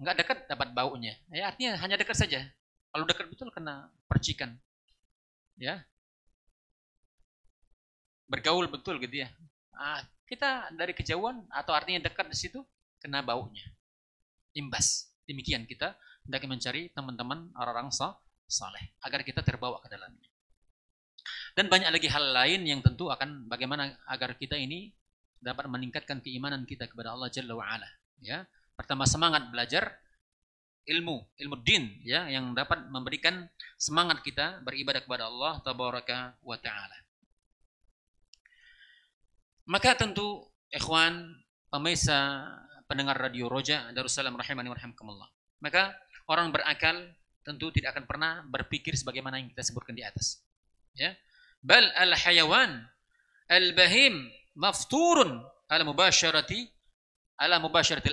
nggak dekat dapat baunya. Ya artinya hanya dekat saja. Kalau dekat betul kena percikan. Ya, bergaul betul gitu ya. Kita dari kejauhan atau artinya dekat di situ kena baunya, imbas. Demikian kita hendak mencari teman-teman orang-orang saleh agar kita terbawa ke dalamnya. Dan banyak lagi hal lain yang tentu akan bagaimana agar kita ini dapat meningkatkan keimanan kita kepada Allah Jalla wa Ala. Ya, pertama semangat belajar ilmu din, ya, yang dapat memberikan semangat kita beribadah kepada Allah Tabaraka wa Ta'ala. Maka tentu ikhwan pemirsa pendengar Radio Roja Darussalam rahimani wa rahimakumullah, maka orang berakal tentu tidak akan pernah berpikir sebagaimana yang kita sebutkan di atas. Ya, bal al hayawan al bahim mafturun ala mubasharatil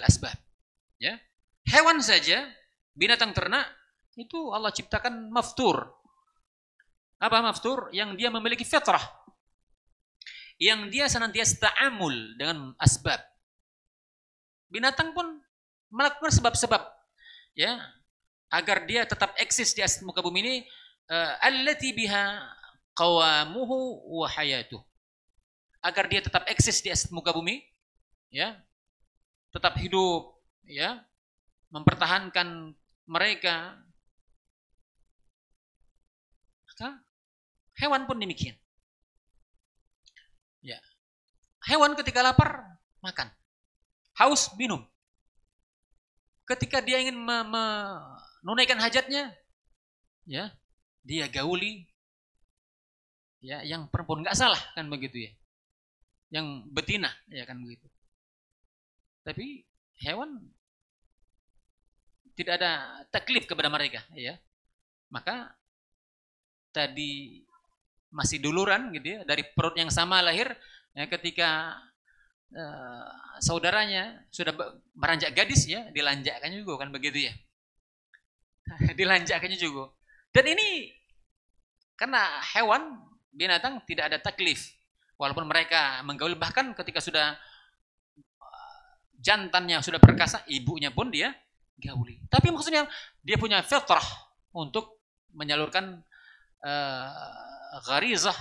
asbab. Ya, hewan saja, binatang ternak itu Allah ciptakan maftur. Apa maftur? Yang dia memiliki fitrah, yang dia senantiasa ta'amul dengan asbab. Binatang pun melakukan sebab-sebab, ya, agar dia tetap eksis di atas muka bumi ini, allati biha qawamuhu wa hayatuh. Agar dia tetap eksis di atas muka bumi, ya, tetap hidup, ya, mempertahankan mereka. Maka hewan pun demikian. Ya. Hewan ketika lapar makan, haus minum. Ketika dia ingin menunaikan hajatnya, ya, dia gauli. Ya, yang perempuan nggak salah kan begitu ya. Yang betina ya kan begitu. Tapi hewan tidak ada taklif kepada mereka, ya. Maka tadi masih duluran gitu ya, dari perut yang sama lahir, ya, ketika saudaranya sudah beranjak gadis, ya, dilanjakkannya juga kan begitu ya. Dilanjakkannya juga. Dan ini karena hewan, binatang tidak ada taklif. Walaupun mereka menggaul, bahkan ketika sudah jantannya sudah perkasa, ibunya pun dia gauli. Tapi maksudnya dia punya fitrah untuk menyalurkan gharizah,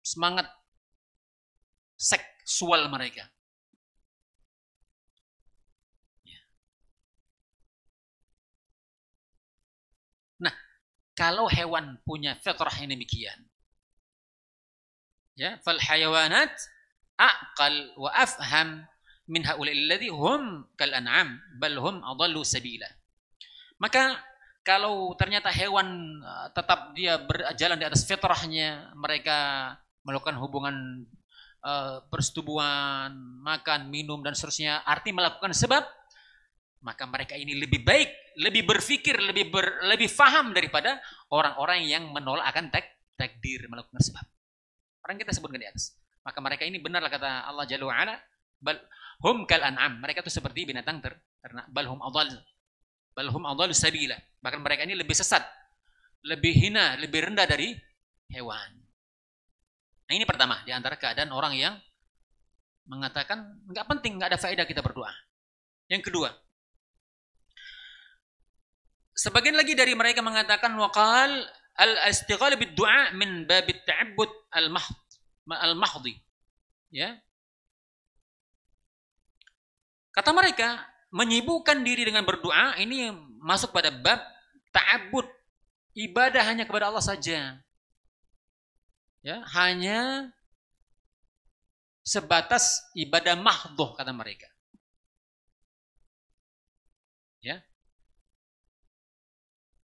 semangat seksual mereka. Nah, kalau hewan punya fitrah yang demikian, ya, fal hayawanat aqal wa afham min haula'il ladzi hum kal an'am bal hum adallu sabila. Maka kalau ternyata hewan tetap dia berjalan di atas fitrahnya, mereka melakukan hubungan persetubuhan, makan, minum dan seterusnya, arti melakukan sebab, maka mereka ini lebih baik, lebih berfikir, lebih faham daripada orang-orang yang menolak akan takdir melakukan sebab. Orang kita sebutkan di atas. Maka mereka ini benarlah kata Allah Jalla wa Ala, bal hum kal an'am, mereka itu seperti binatang ternak, bal hum adall sabila. Bahkan mereka ini lebih sesat, lebih hina, lebih rendah dari hewan. Nah, ini pertama di antara keadaan orang yang mengatakan enggak penting, enggak ada faedah kita berdoa. Yang kedua, sebagian lagi dari mereka mengatakan waqal al-istighal bid-du'a min babit ta'abbud al-mahdhi. Ya. Kata mereka, menyibukkan diri dengan berdoa ini masuk pada bab ta'abbud, ibadah hanya kepada Allah saja. Ya, hanya sebatas ibadah mahdhah kata mereka. Ya.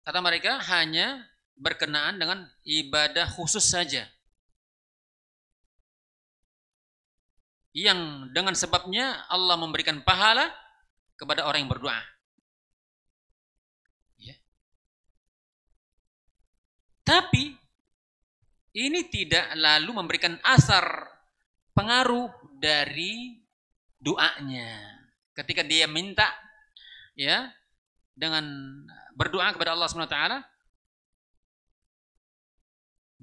Kata mereka hanya berkenaan dengan ibadah khusus saja, yang dengan sebabnya Allah memberikan pahala kepada orang yang berdoa. Ya. Tapi ini tidak lalu memberikan asar pengaruh dari doanya. Ketika dia minta, ya, dengan berdoa kepada Allah SWT,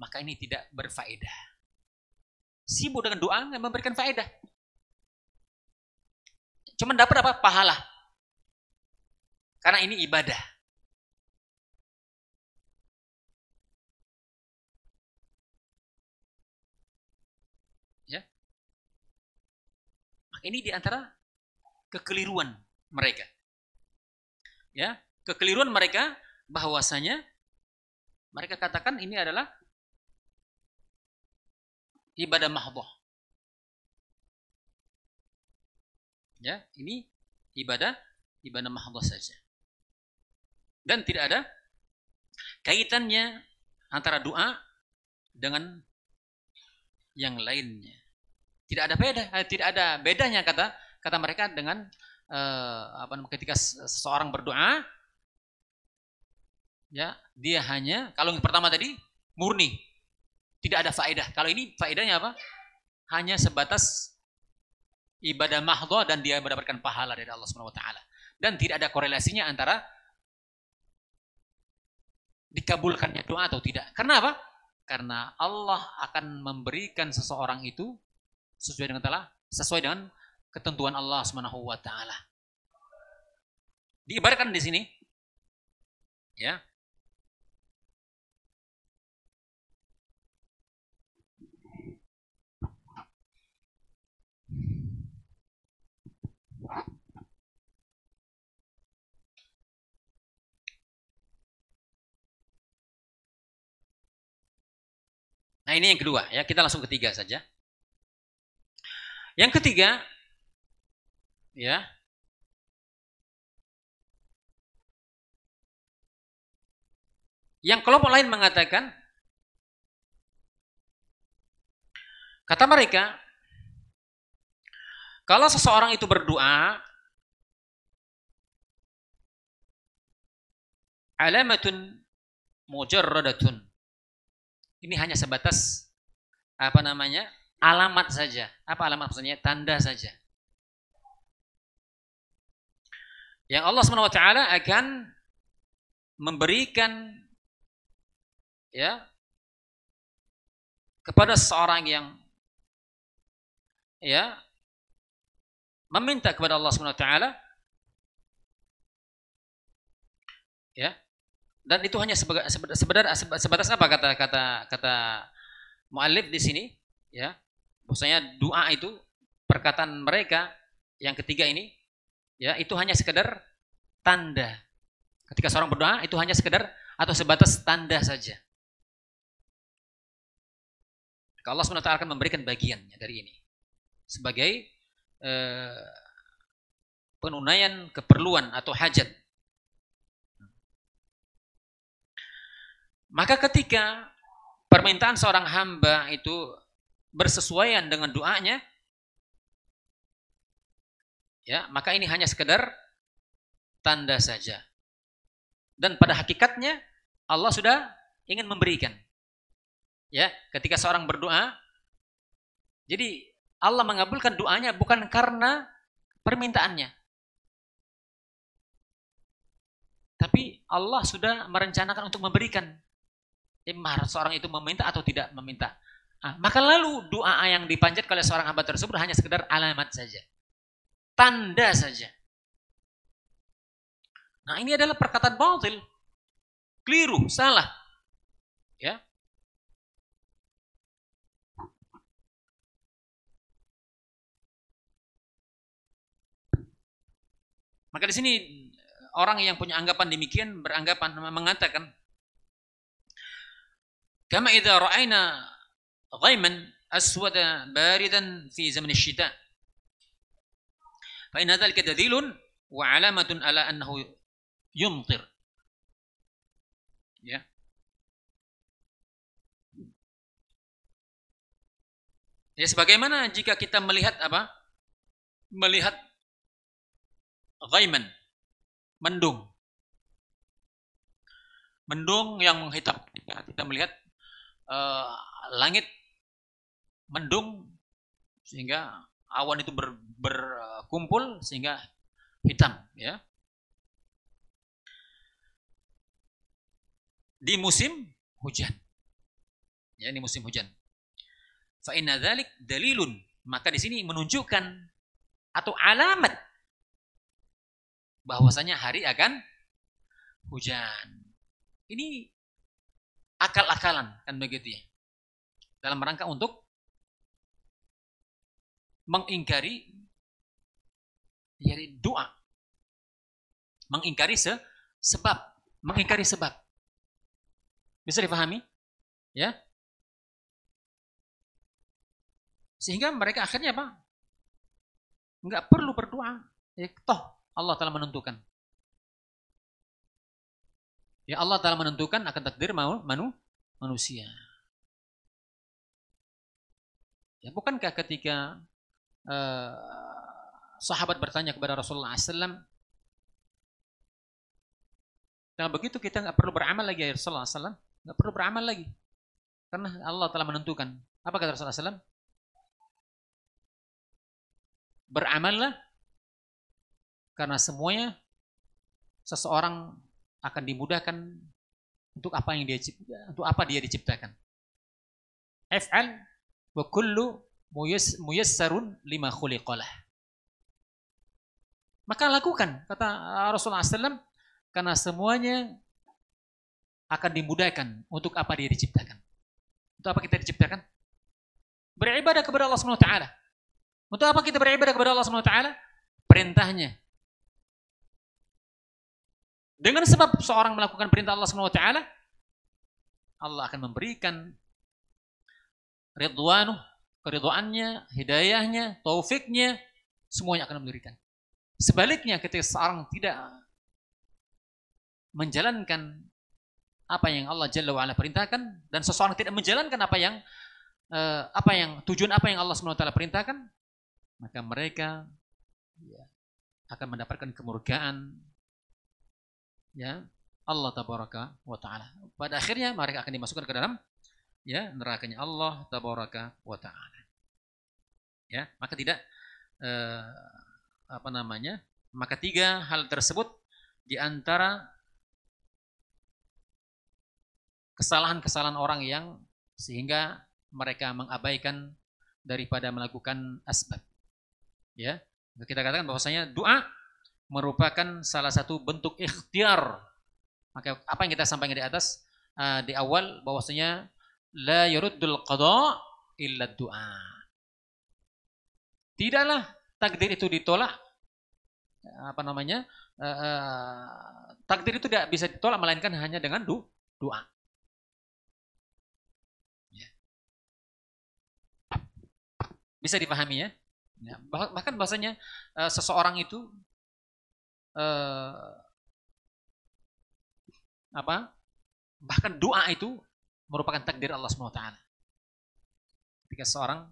maka ini tidak berfaedah. Sibuk dengan doa nggak memberikan faedah. Cuma dapat apa? Pahala. Karena ini ibadah. Ya. Maka ini diantara kekeliruan mereka. Ya, kekeliruan mereka bahwasanya mereka katakan ini adalah ibadah mahdhah. Ya, ini ibadah mahdhah saja. Dan tidak ada kaitannya antara doa dengan yang lainnya. Tidak ada bedanya kata mereka dengan ketika seseorang berdoa, ya, dia hanya, kalau yang pertama tadi murni, tidak ada faedah. Kalau ini faedahnya apa? Hanya sebatas ibadah mahdhah dan dia mendapatkan pahala dari Allah Subhanahu wa taala. Dan tidak ada korelasinya antara dikabulkannya doa atau tidak. Karena apa? Karena Allah akan memberikan seseorang itu sesuai dengan ketentuan Allah Subhanahu wa taala. Diibaratkan di sini, ya. Nah, ini yang kedua, ya. Kita langsung ketiga saja. Yang ketiga, ya, yang kelompok lain mengatakan, kata mereka, kalau seseorang itu berdoa, alamatun mujarradatun. Ini hanya sebatas alamat saja. Apa alamat maksudnya? Tanda saja. Yang Allah Subhanahu wa taala akan memberikan, ya, kepada seseorang yang, ya, meminta kepada Allah Subhanahu wa taala, ya. Dan itu hanya sebatas apa kata muallif di sini, ya. Maksudnya doa itu, perkataan mereka yang ketiga ini, ya, itu hanya sekedar tanda. Ketika seorang berdoa itu hanya sekedar atau sebatas tanda saja. Allah SWT akan memberikan bagiannya dari ini sebagai penunaian keperluan atau hajat. Maka ketika permintaan seorang hamba itu bersesuaian dengan doanya, ya, maka ini hanya sekedar tanda saja. Dan pada hakikatnya Allah sudah ingin memberikan. Ya, ketika seorang berdoa, jadi Allah mengabulkan doanya bukan karena permintaannya, tapi Allah sudah merencanakan untuk memberikan. Seorang itu meminta atau tidak meminta. Maka lalu doa yang dipanjatkan oleh seorang hamba tersebut hanya sekedar alamat saja, tanda saja. Nah, ini adalah perkataan batil, keliru, salah, ya. Maka di sini orang yang punya anggapan demikian mengatakan, kama idza ra'ayna ghaiman aswada baridan fi zaman asy-syita fa inna dzalika dalilun wa alamatun ala annahu yumtir. Ya. Ya, sebagaimana jika kita melihat Melihat ghaiman, mendung. Mendung yang menghitam. Kita melihat langit mendung sehingga awan itu berkumpul sehingga hitam, ya. Di musim hujan. Ya, ini musim hujan. Fa inna dzalik dalilun, maka di sini menunjukkan atau alamat bahwasanya hari akan hujan. Ini akal-akalan kan begitu, ya. Dalam rangka untuk mengingkari doa. Mengingkari sebab. Bisa dipahami? Ya. Sehingga mereka akhirnya Enggak perlu berdoa. Toh Allah telah menentukan. Ya Allah telah menentukan akan takdir manusia. Ya, bukankah ketika sahabat bertanya kepada Rasulullah SAW, nah begitu kita nggak perlu beramal lagi ya Rasulullah SAW, nggak perlu beramal lagi, karena Allah telah menentukan. Apa kata Rasulullah SAW? Beramallah, karena semuanya seseorang akan dimudahkan untuk apa dia diciptakan. Af'al wa kullu muyassarun lima khuliqalah. Maka lakukan, kata Rasulullah SAW, karena semuanya akan dimudahkan untuk apa dia diciptakan. Untuk apa kita diciptakan? Beribadah kepada Allah SWT. Untuk apa kita beribadah kepada Allah SWT? Perintahnya. Dengan sebab seorang melakukan perintah Allah SWT, Allah akan memberikan ridwanuh, keridwaannya, hidayahnya, taufiknya, semuanya akan memberikan. Sebaliknya ketika seorang tidak menjalankan apa yang Allah Jalla wa'ala perintahkan, dan seseorang tidak menjalankan apa yang tujuan apa yang Allah SWT perintahkan, maka mereka akan mendapatkan kemurkaan ya Allah Tabaraka wa Ta'ala. Pada akhirnya mereka akan dimasukkan ke dalam nerakanya Allah Tabaraka wa Ta'ala. Ya, maka tidak maka tiga hal tersebut di antara kesalahan-kesalahan orang yang sehingga mereka mengabaikan daripada melakukan asbab. Ya, kita katakan bahwasanya doa merupakan salah satu bentuk ikhtiar. Maka apa yang kita sampaikan di atas di awal bahwasanya la yuruddul qada illa doa. Tidaklah takdir itu ditolak. Takdir itu tidak bisa ditolak melainkan hanya dengan doa. Bisa dipahami ya? Bahkan bahasanya seseorang itu bahkan doa itu merupakan takdir Allah SWT. Ketika seorang,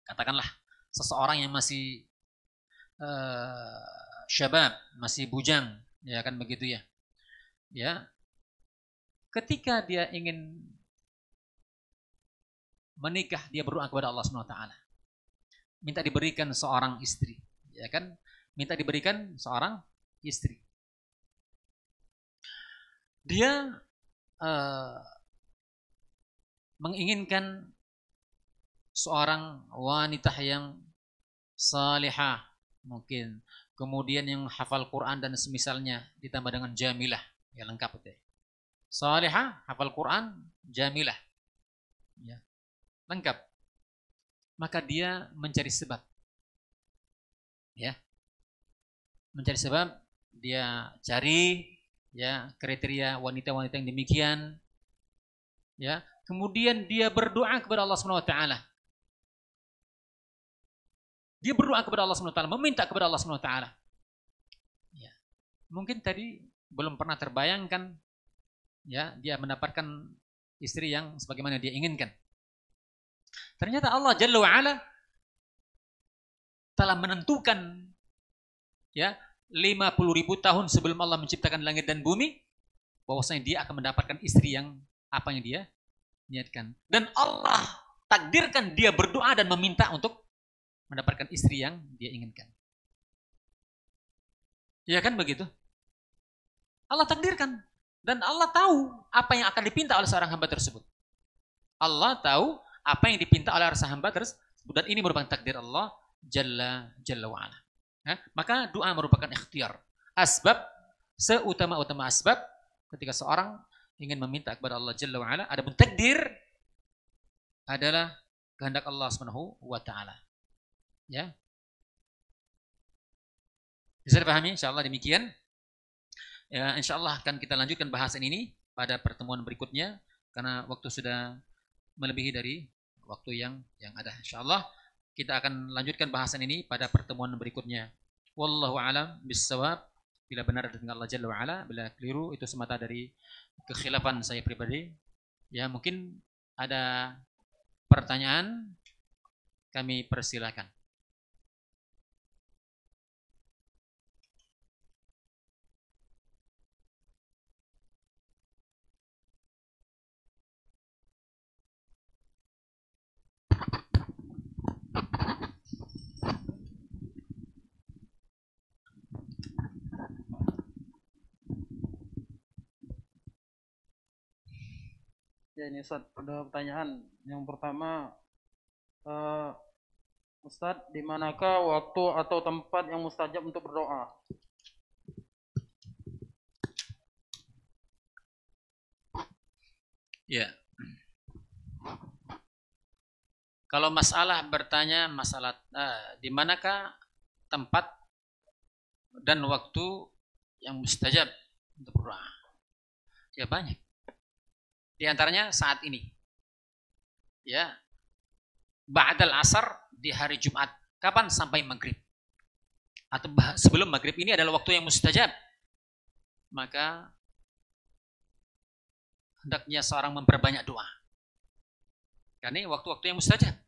katakanlah seseorang yang masih syabab, masih bujang, ya kan begitu ya. Ya. Ketika dia ingin menikah, dia berdoa kepada Allah SWT. Minta diberikan seorang istri, ya kan? Minta diberikan seorang istri. Dia menginginkan seorang wanita yang salihah mungkin, kemudian yang hafal Quran dan semisalnya, ditambah dengan jamilah, ya lengkap itu. Salihah, hafal Quran, jamilah, ya lengkap. Maka dia mencari sebab, ya mencari sebab, dia cari ya kriteria wanita-wanita yang demikian, ya kemudian dia berdoa kepada Allah SWT. Dia berdoa kepada Allah SWT, meminta kepada Allah SWT. Ya. Mungkin tadi belum pernah terbayangkan ya dia mendapatkan istri yang sebagaimana dia inginkan. Ternyata Allah Jalla wa'ala telah menentukan ya 50.000 tahun sebelum Allah menciptakan langit dan bumi bahwasanya dia akan mendapatkan istri yang apa yang dia niatkan. Dan Allah takdirkan dia berdoa dan meminta untuk mendapatkan istri yang dia inginkan. Ya kan begitu? Allah takdirkan dan Allah tahu apa yang akan dipinta oleh seorang hamba tersebut. Allah tahu apa yang dipinta oleh seorang hamba tersebut, dan ini merupakan takdir Allah Jalla wa'ala. Maka doa merupakan ikhtiar. Asbab, seutama-utama asbab ketika seorang ingin meminta kepada Allah Jalla wa'ala. Adapun takdir adalah kehendak Allah Subhanahu wa ta'ala. Ya. Bisa dipahami? InsyaAllah demikian. Ya, InsyaAllah akan kita lanjutkan bahasan ini pada pertemuan berikutnya karena waktu sudah melebihi dari waktu yang ada. InsyaAllah kita akan lanjutkan bahasan ini pada pertemuan berikutnya. Wallahu a'lam bissawab. Bila benar dari Allah Jalla wa Ala, bila keliru itu semata dari kekhilafan saya pribadi. Ya, mungkin ada pertanyaan, kami persilakan. Ya ini Ustaz, ada pertanyaan. Yang pertama, Ustaz, di manakah waktu atau tempat yang mustajab untuk berdoa? Ya. Kalau masalah bertanya masalah di manakah tempat dan waktu yang mustajab untuk berdoa? Ya banyak. Di antaranya saat ini. Ya. Ba'dal asar di hari Jumat. Kapan? Sampai maghrib. Atau sebelum maghrib ini adalah waktu yang mustajab. Maka hendaknya seorang memperbanyak doa. Karena ini waktu-waktu yang mustajab.